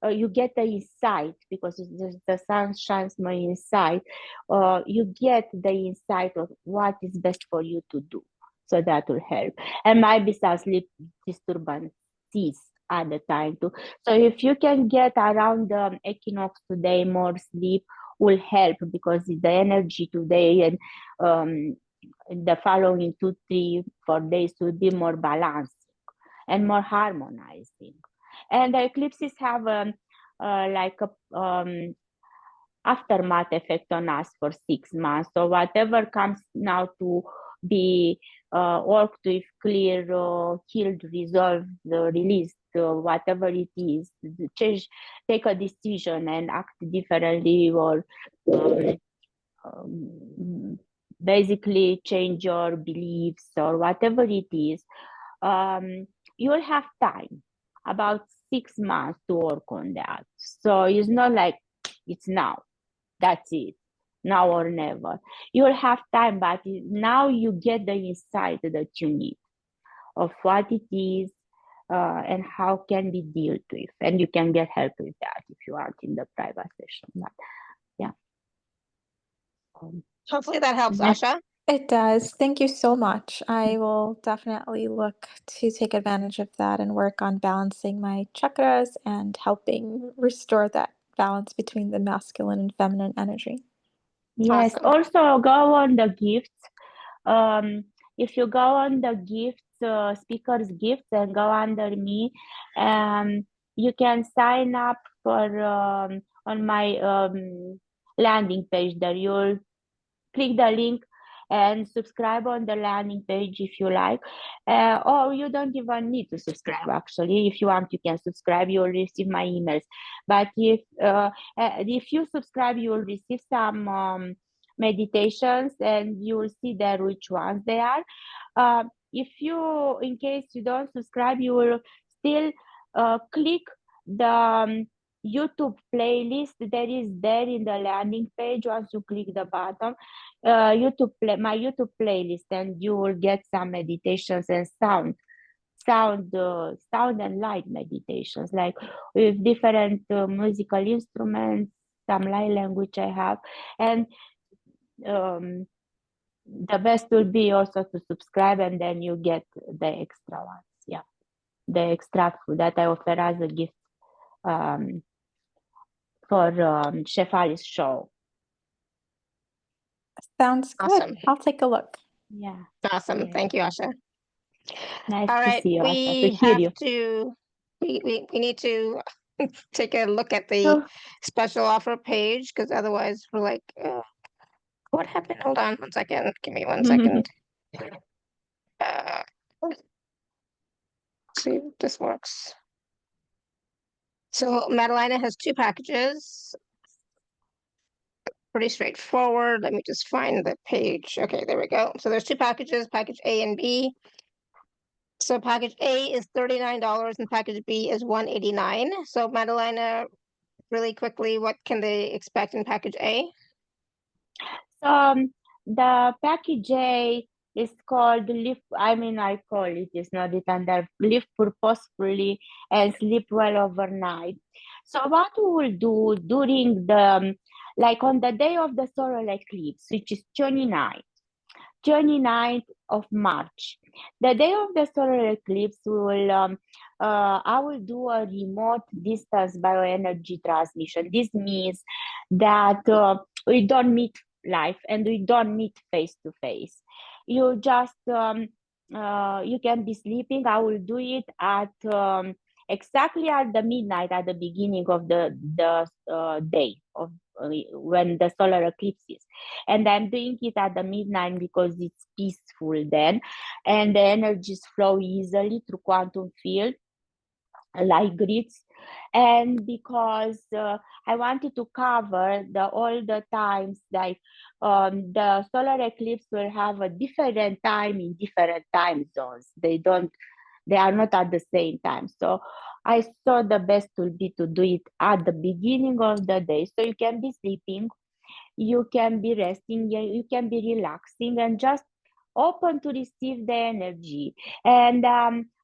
you get the insight, because the sun shines more inside. You get the insight of what is best for you to do. So that will help. And maybe some sleep disturbances at the time too. So if you can get around the equinox today, more sleep will help, because the energy today and the following 2, 3, 4 days will be more balancing and more harmonizing. And the eclipses have like a aftermath effect on us for 6 months. So whatever comes now to be worked with, clear, healed, resolved, released, whatever it is, change, take a decision and act differently, or basically change your beliefs or whatever it is, you will have time about 6 months to work on that. So it's not like it's now, that's it, now or never. You'll have time, but now you get the insight that you need of what it is and how can be dealt with. And you can get help with that if you aren't in the private session. But yeah. Hopefully that helps, Mhm. Asha. It does. Thank you so much. I will definitely look to take advantage of that and work on balancing my chakras and helping restore that balance between the masculine and feminine energy. Yes, Awesome. also go on the gifts. If you go on the gifts, speakers gifts, and go under me, you can sign up for on my landing page there. You'll click the link and subscribe on the landing page if you like, or you don't even need to subscribe. Actually, if you want, you can subscribe. You'll receive my emails. But if you subscribe, you will receive some meditations, and you will see there which ones they are. If you, in case you don't subscribe, you will still click the YouTube playlist that is there in the landing page. Once you click the button, my YouTube playlist, and you will get some meditations and sound and light meditations, like with different musical instruments, some light language I have, and the best will be also to subscribe, and then you get the extra ones. Yeah, the extra food that I offer as a gift for Shefali's show. Sounds good. Awesome. I'll take a look. Yeah. Awesome. Yeah. Thank you, Asha. Nice All to right, see you, Asha, to we hear have you. to, we need to take a look at the So, special offer page, because otherwise we're like, what happened? Hold on 1 second. Give me 1 second. Let's see if this works. So Madelina has 2 packages. Pretty straightforward. Let me just find the page. Okay, there we go. So there's 2 packages, package A and B. So package A is $39 and package B is $189. So Madelina, really quickly, what can they expect in package A? the package A is called Live. I call it, it's not it under Live Purposefully and Sleep Well Overnight. So what we will do during the, like on the day of the solar eclipse, which is 29th of March. The day of the solar eclipse, I will do a remote distance bioenergy transmission. This means that we don't meet live and we don't meet face to face. You just, you can be sleeping. I will do it at exactly at the midnight, at the beginning of the day of when the solar eclipse is. And I'm doing it at the midnight because it's peaceful then, and the energies flow easily through quantum field like grids, and because I wanted to cover all the times, like the solar eclipse will have a different time in different time zones. They are not at the same time. So I thought the best will be to do it at the beginning of the day, so you can be sleeping, you can be resting, you can be relaxing, and just open to receive the energy. And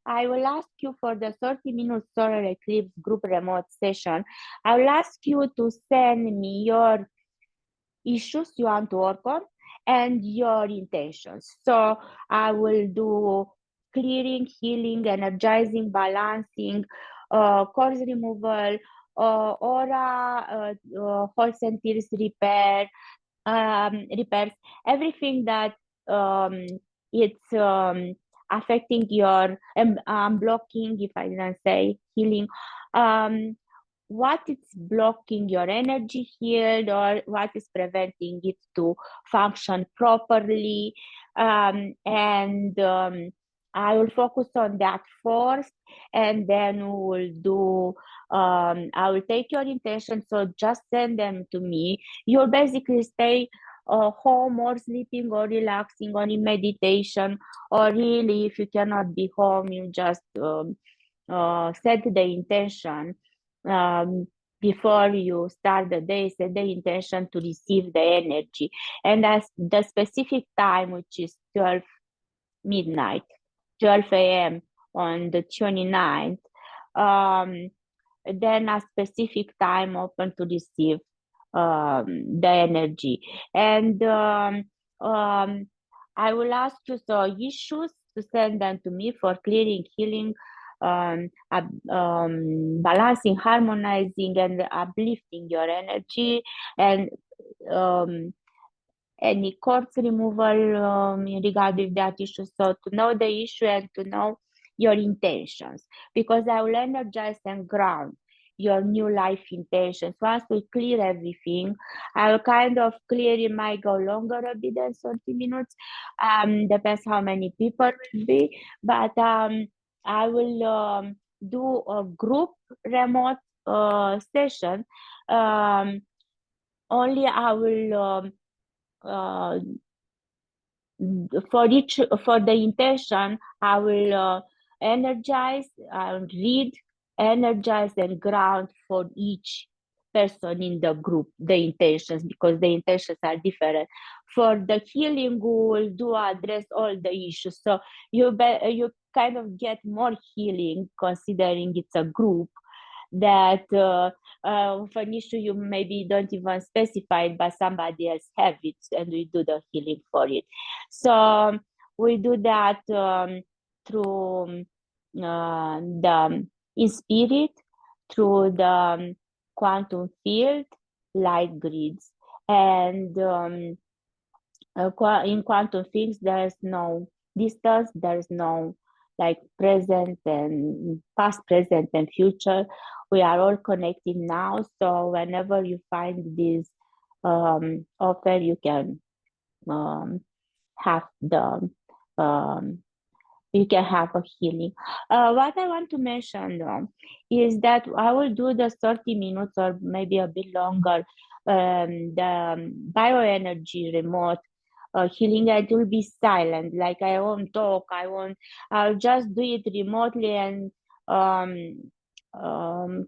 I will ask you for the 30-minute solar eclipse group remote session. I will ask you to send me your issues you want to work on and your intentions. So I will do clearing, healing, energizing, balancing, course removal, aura, horse and tears repair, repairs, everything that it's affecting your blocking, if I didn't say healing, what is blocking your energy healed, or what is preventing it to function properly, and I will focus on that first, and then we will do I will take your intention, so just send them to me. You'll basically stay home or sleeping or relaxing or in meditation, or really if you cannot be home, you just set the intention before you start the day. Set the intention to receive the energy, and that's the specific time, which is 12 midnight, 12 a.m. on the 29th. Then a specific time open to receive the energy. And I will ask you so issues to send them to me for clearing, healing, balancing, harmonizing, and uplifting your energy, and any cords removal regarding that issue. So to know the issue and to know your intentions, because I will energize and ground your new life intentions. Once we clear everything, I'll kind of clear. It might go longer a bit than 30 minutes. Depends how many people will be, but I will do a group remote session. Only I will for the intention, I will energize, read, energize, and ground for each person in the group the intentions, because the intentions are different. For the healing, we will do address all the issues, so you kind of get more healing, considering it's a group that for an issue you maybe don't even specify it, but somebody else have it, and we do the healing for it. So we do that through the in spirit, through the quantum field, light grids, and in quantum fields there's no distance, there's no like present and past, present and future. We are all connected now, so whenever you find this offer, you can have the you can have a healing. What I want to mention though is that I will do the 30 minutes or maybe a bit longer, the bioenergy remote healing. It will be silent, like I won't talk, I'll just do it remotely and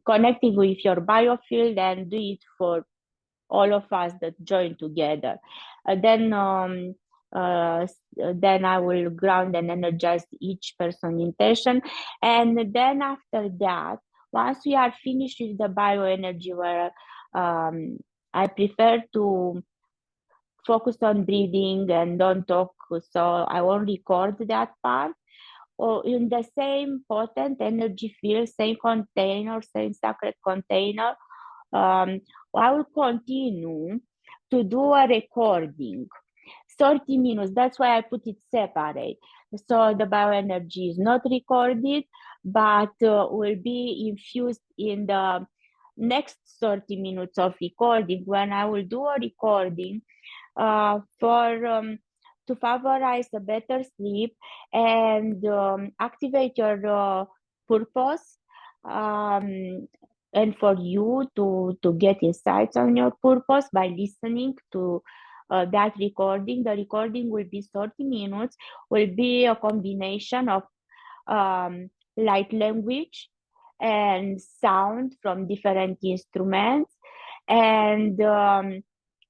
connecting with your biofield, and do it for all of us that join together. Then I will ground and energize each person intention. And then after that, once we are finished with the bioenergy, where I prefer to focus on breathing and don't talk, so I won't record that part. Or in the same potent energy field, same container, same sacred container, I will continue to do a recording, 30 minutes. That's why I put it separate. So the bioenergy is not recorded, but will be infused in the next 30 minutes of recording, when I will do a recording to favorize a better sleep and activate your purpose, and for you to get insights on your purpose by listening to that recording. The recording will be 30 minutes, will be a combination of light language and sound from different instruments, and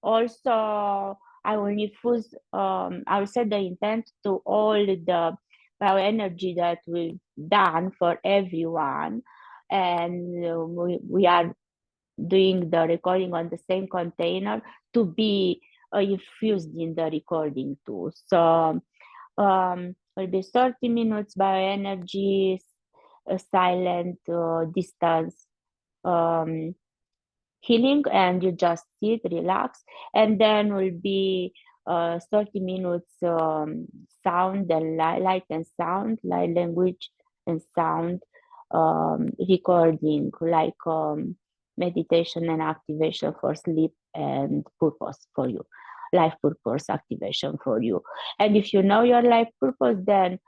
also I will infuse, I will set the intent to all the bioenergy that we've done for everyone, and we are doing the recording on the same container to be infused in the recording too. So will be 30 minutes bioenergy, silent, distance, healing, and you just sit, relax, and then will be 30 minutes sound and light and sound, light language and sound recording, like meditation and activation for sleep and purpose for you, life purpose activation for you. And if you know your life purpose, then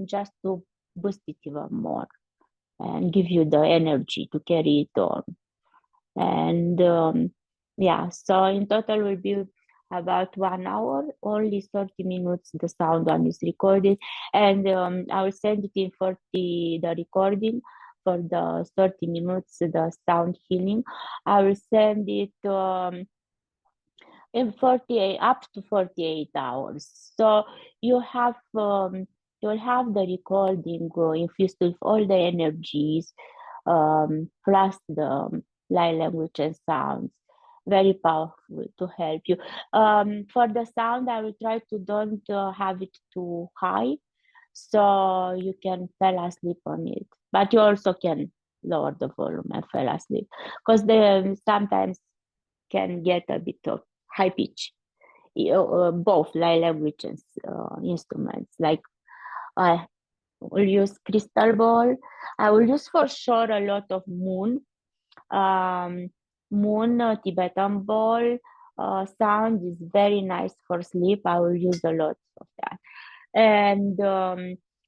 just to boost it even more and give you the energy to carry it on. And yeah, so in total will be about 1 hour, only 30 minutes the sound one is recorded, and I will send it in 40 the recording for the 30 minutes the sound healing. I will send it in 48 up to 48 hours. So you have you'll have the recording infused with all the energies, plus the light language and sounds. Very powerful to help you. For the sound, I will try to don't have it too high, so you can fall asleep on it. But you also can lower the volume and fall asleep, because they sometimes can get a bit of high pitch. Both light language and instruments. Like I will use crystal ball. I will use for sure a lot of moon. Tibetan ball sound is very nice for sleep. I will use a lot of that. And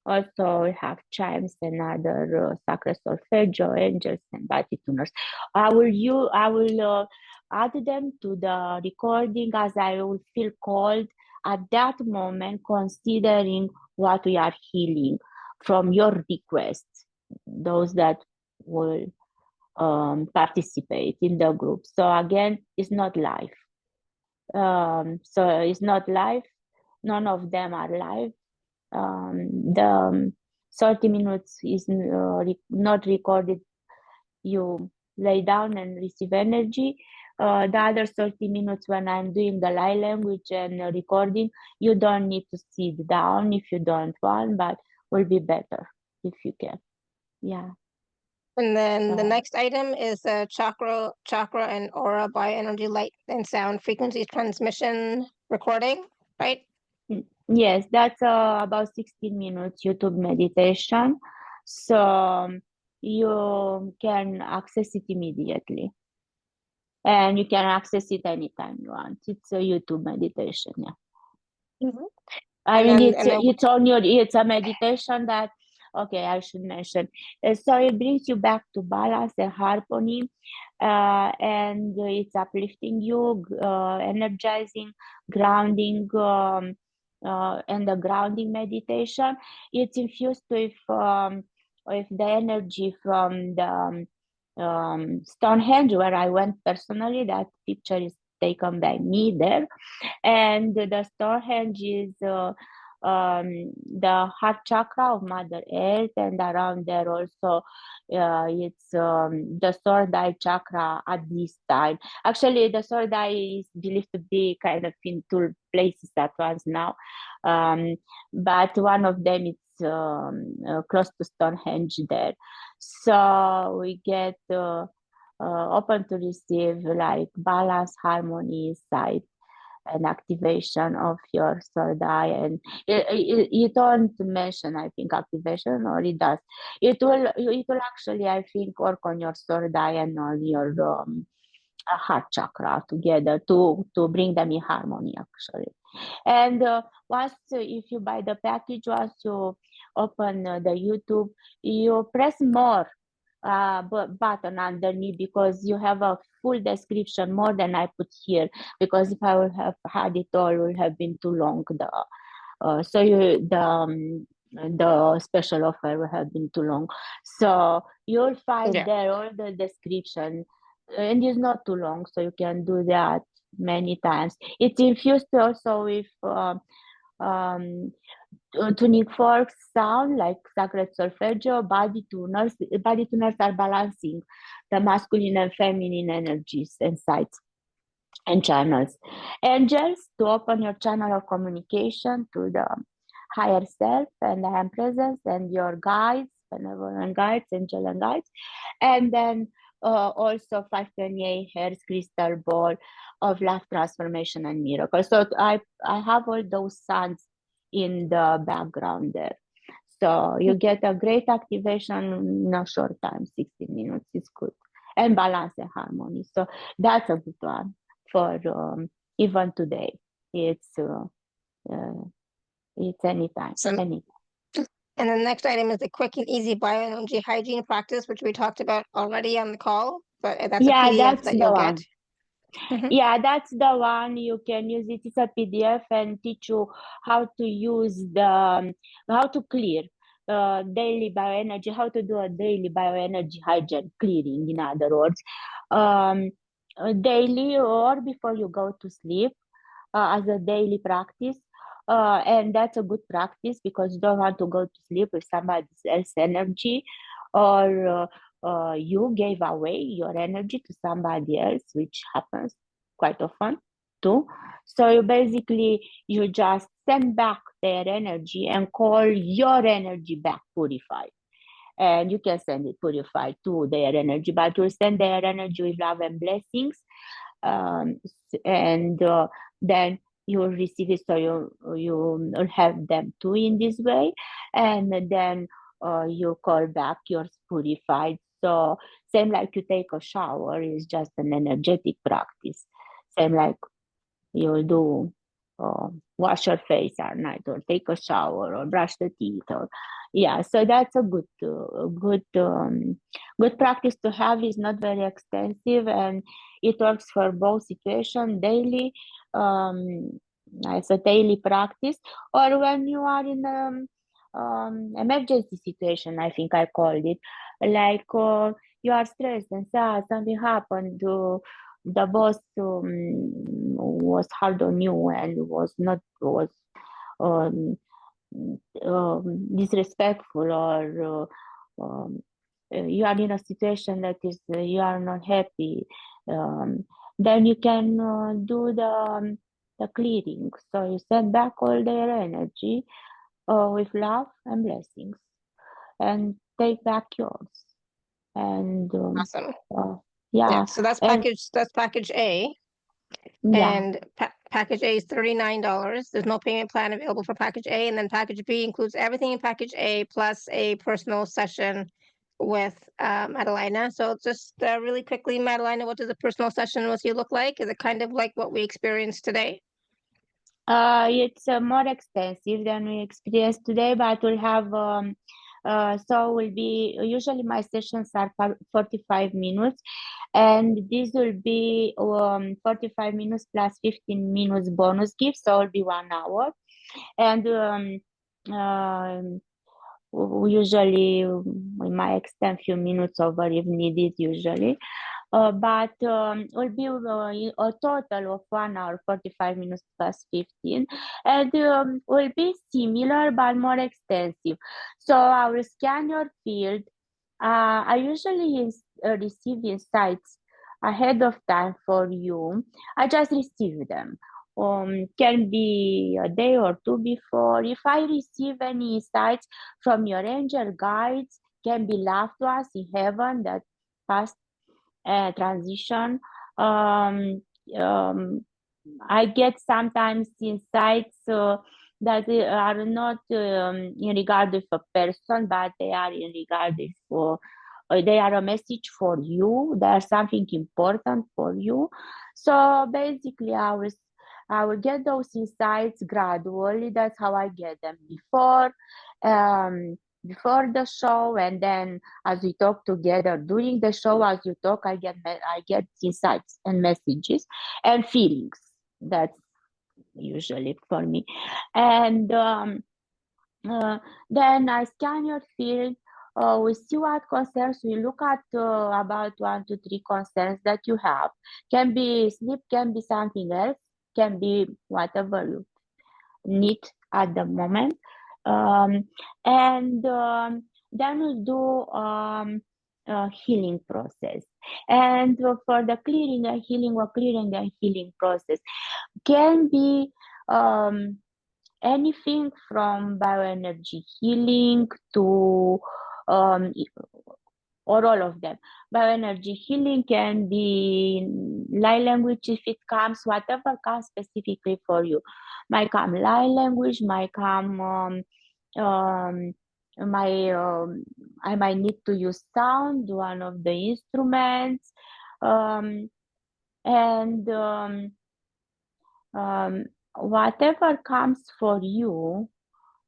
also we have chimes and other sacred solfeggio, angels and body tuners. I will add them to the recording as I will feel called at that moment, considering what we are healing from your requests, those that will participate in the group. So again, it's not live. So it's not live. None of them are live. The 30 minutes is not recorded. You lay down and receive energy. The other 30 minutes when I'm doing the light language and recording, you don't need to sit down if you don't want, but will be better if you can. Yeah. And then the So- next item is chakra and aura bioenergy light and sound frequency transmission recording, right? Yes, that's about 16 minutes YouTube meditation. So you can access it immediately. And you can access it anytime you want. It's a YouTube meditation, yeah. I And mean, then- it's a meditation that, okay, I should mention. So it brings you back to balance and harmony, and it's uplifting you, energizing, grounding, and the grounding meditation. It's infused with the energy from the Stonehenge, where I went personally. That picture is taken by me there. And the Stonehenge is the heart chakra of Mother Earth, and around there also it's the third eye chakra at this time. Actually, the third eye is believed to be kind of in two places at once now, but one of them is close to Stonehenge there. So we get open to receive like balance, harmony, sight, and activation of your third eye. And you don't mention, I think, activation, or it does. It will actually, I think, work on your third eye and on your heart chakra together to bring them in harmony, actually. And once if you buy the package, once you open the YouTube, you press more button underneath, because you have a full description, more than I put here, because if I would have had it all, it would have been too long. The special offer would have been too long. So you'll find there all the description, and it's not too long, so you can do that many times. It's infused also with tuning forks sound, like sacred solfeggio, body tuners. Body tuners are balancing the masculine and feminine energies and sides and channels. Angels, to open your channel of communication to the higher self and the hand presence, and your guides, benevolent guides, angel and guides. And then also 528 Hertz crystal ball of life transformation and miracle. So I have all those sounds in the background there. So you get a great activation in a short time, 16 minutes is good. And balance and harmony. So that's a good one for even today. It's anytime, anytime. And the next item is the quick and easy bioenergy hygiene practice, which we talked about already on the call, but that's a PDF That's that the you'll one. get. Yeah, that's the one you can use. It is a PDF and teach you how to use how to clear daily bioenergy, how to do a daily bioenergy hygiene clearing, in other words, daily or before you go to sleep, as a daily practice. And that's a good practice because you don't want to go to sleep with somebody else's energy, or you gave away your energy to somebody else, which happens quite often too. So you just send back their energy and call your energy back purified. And you can send it purified to their energy, but you'll send their energy with love and blessings. And then you will receive it, so you will have them too in this way. And then you call back yours purified. So same like you take a shower is just an energetic practice. Same like you'll do wash your face at night, or take a shower, or brush the teeth, or yeah. So that's a good practice to have. Is not very expensive, and it works for both situations, daily, as a daily practice, or when you are in emergency situation, I think I called it, like you are stressed and sad, something happened, the boss was hard on you and was disrespectful, or you are in a situation that is you are not happy, then you can do the clearing. So you send back all their energy with love and blessings, and take back yours. And Awesome. yeah. Yeah, so that's And package A. yeah. And package A is $39. There's no payment plan available for package A. And then package B includes everything in package A plus a personal session with Madelina. So just really quickly, Madelina, what does a personal session with you look like? Is it kind of like what we experienced today? It's more expensive than we experienced today, but we'll have so will be usually my sessions are 45 minutes, and this will be 45 minutes plus 15 minutes bonus gift, so it'll be 1 hour. And usually we might extend few minutes over if needed usually. But will be a total of 1 hour, 45 minutes plus 15, and will be similar but more extensive. So I will scan your field. I usually receive insights ahead of time for you. I just receive them. Can be a day or two before. If I receive any insights from your angel guides, can be loved to us in heaven, that past transition. I get sometimes insights that are not in regard with a person, but they are in regard with they are a message for you. They are something important for you. So basically, I will get those insights gradually. That's how I get them before the show, and then as we talk together during the show, as you talk, I get insights and messages and feelings. That's usually for me. And then I scan your field. We see what concerns. We look at about 1 to 3 concerns that you have. Can be sleep, can be something else, can be whatever you need at the moment. And then we do a healing process. And for the clearing and healing process can be anything from bioenergy healing to or all of them. Bioenergy healing can be light language if it comes, whatever comes specifically for you. Might come light language, might come I might need to use sound, one of the instruments, and whatever comes for you,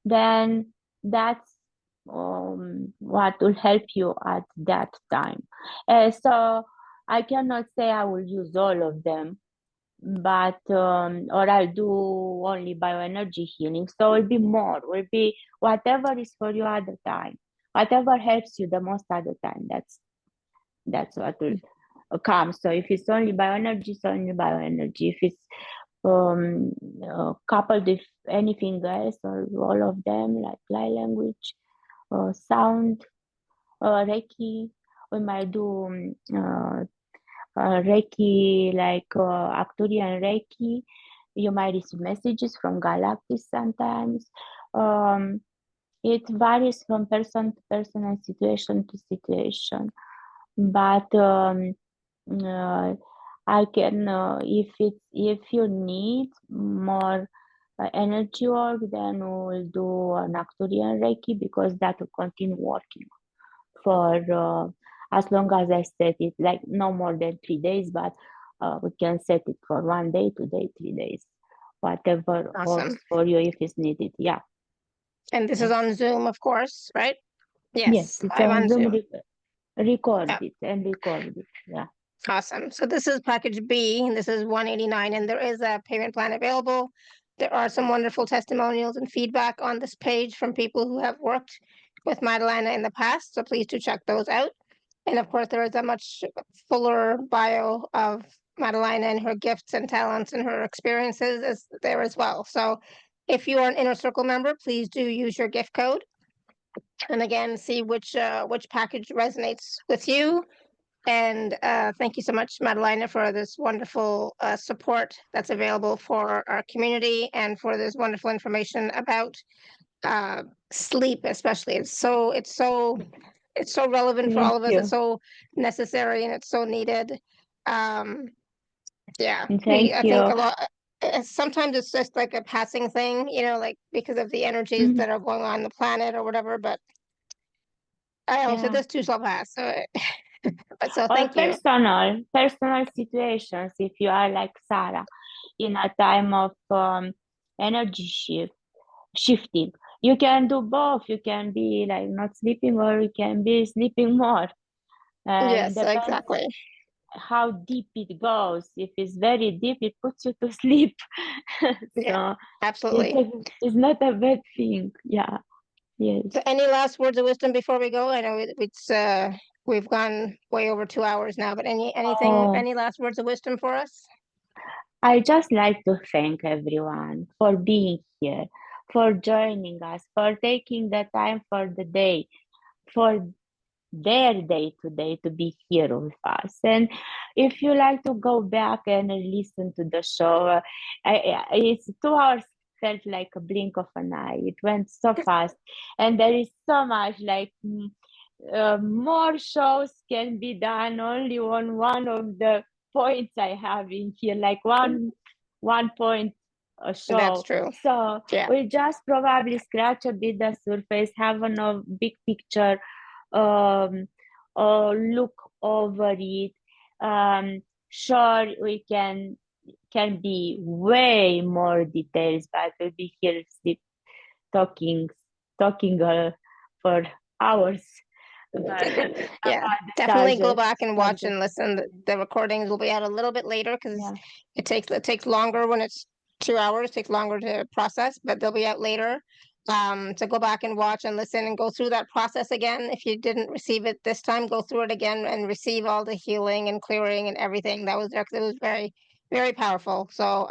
then that's what will help you at that time. So I cannot say I will use all of them, but or I'll do only bioenergy healing. So it'll be more, will be whatever is for you at the time, whatever helps you the most at the time. That's what will come. So if it's only bioenergy, it's only bioenergy. If it's coupled with anything else or all of them, like light language, sound, Reiki, we might do Reiki, like Arcturian Reiki. You might receive messages from Galactic sometimes. It varies from person to person and situation to situation. But I can, if you need more energy work, then we'll do an Arcturian Reiki, because that will continue working for as long as I set it, like no more than 3 days, but we can set it for 1 day, 2 days, 3 days, whatever Awesome. works for you if it's needed. Yeah. And this is Yes. on Zoom, of course, right? Yes, it's live on Zoom, record Yeah. it and record it. Yeah. Awesome. So this is package B, and this is 189, and there is a payment plan available. There are some wonderful testimonials and feedback on this page from people who have worked with Madelina in the past, so please do check those out. And of course, there is a much fuller bio of Madelina and her gifts and talents and her experiences is there as well. So if you are an Inner Circle member, please do use your gift code. And again, see which package resonates with you. And thank you so much, Madelina, for this wonderful support that's available for our community and for this wonderful information about sleep, especially. It's so relevant for Thank all of us. you. It's so necessary and it's so needed. Yeah, Thank I think you. a lot. Sometimes it's just like a passing thing, like because of the energies that are going on the planet or whatever. But I also, Yeah. this too shall pass. So, so Or thank you. personal situations, if you are like Sarah in a time of energy shifting, you can do both. You can be like not sleeping, or you can be sleeping more, and Yes, depends exactly. how deep it goes. If it's very deep, it puts you to sleep. Yeah, So absolutely. it's not a bad thing. Yeah. Yes. So any last words of wisdom before we go? I know we've gone way over 2 hours now, but any last words of wisdom for us? I just like to thank everyone for being here, for joining us, for taking the time for the day, for their day today to be here with us. And if you like to go back and listen to the show, it's 2 hours felt like a blink of an eye. It went so fast, and there is so much like more shows can be done only on one of the points I have in here, like one point a show. That's true. So Yeah. we just probably scratch a bit the surface, have a big picture, look over it. Sure, we can be way more details, but we'll be here talking for hours. Yeah, definitely go subject. back and watch and listen. The recordings will be out a little bit later because Yeah. it takes longer when it's 2 hours. It takes longer to process, but they'll be out later. To go back and watch and listen and go through that process again. If you didn't receive it this time, go through it again and receive all the healing and clearing and everything that was there, because it was very, very powerful. So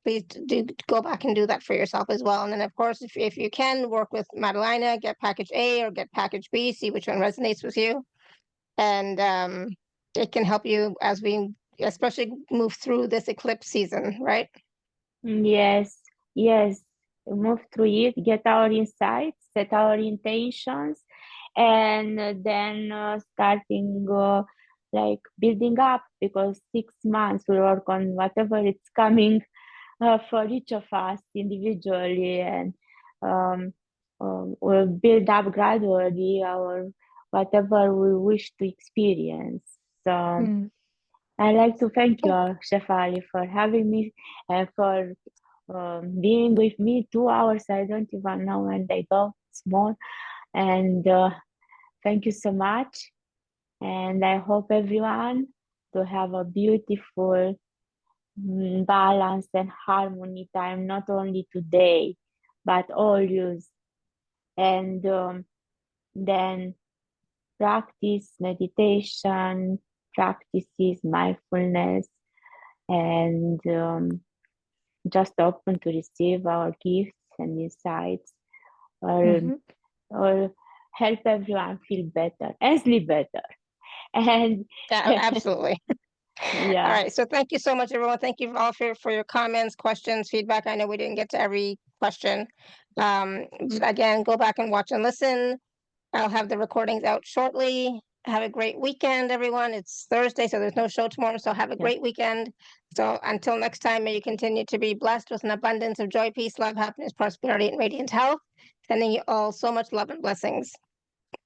please do go back and do that for yourself as well. And then, of course, if you can, work with Madelina, get package A or get package B, see which one resonates with you. And it can help you as we especially move through this eclipse season, right? Yes, move through it, get our insights, set our intentions, and then starting like building up, because 6 months we work on whatever it's coming for each of us individually, and we'll build up gradually our whatever we wish to experience. So I'd like to thank you, Shefali, for having me and for being with me 2 hours. I don't even know when they go. It's more. And thank you so much. And I hope everyone to have a beautiful balance and harmony time, not only today, but always. And then practice meditation, practices mindfulness, and just open to receive our gifts and insights, or help everyone feel better and sleep better. And Yeah, absolutely. yeah. All right. So thank you so much, everyone. Thank you all for your comments, questions, feedback. I know we didn't get to every question. Again, go back and watch and listen. I'll have the recordings out shortly. Have a great weekend, everyone. It's Thursday, so there's no show tomorrow. So have a great weekend. So until next time, may you continue to be blessed with an abundance of joy, peace, love, happiness, prosperity, and radiant health. Sending you all so much love and blessings.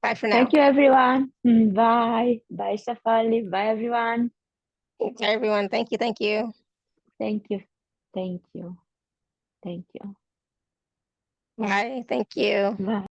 Bye for now. Thank you, everyone. Bye. Bye, Shefali. Bye, everyone. Bye, everyone. Thank you. Thank you. Thank you. Thank you. Thank you. Bye. Thank you. Bye.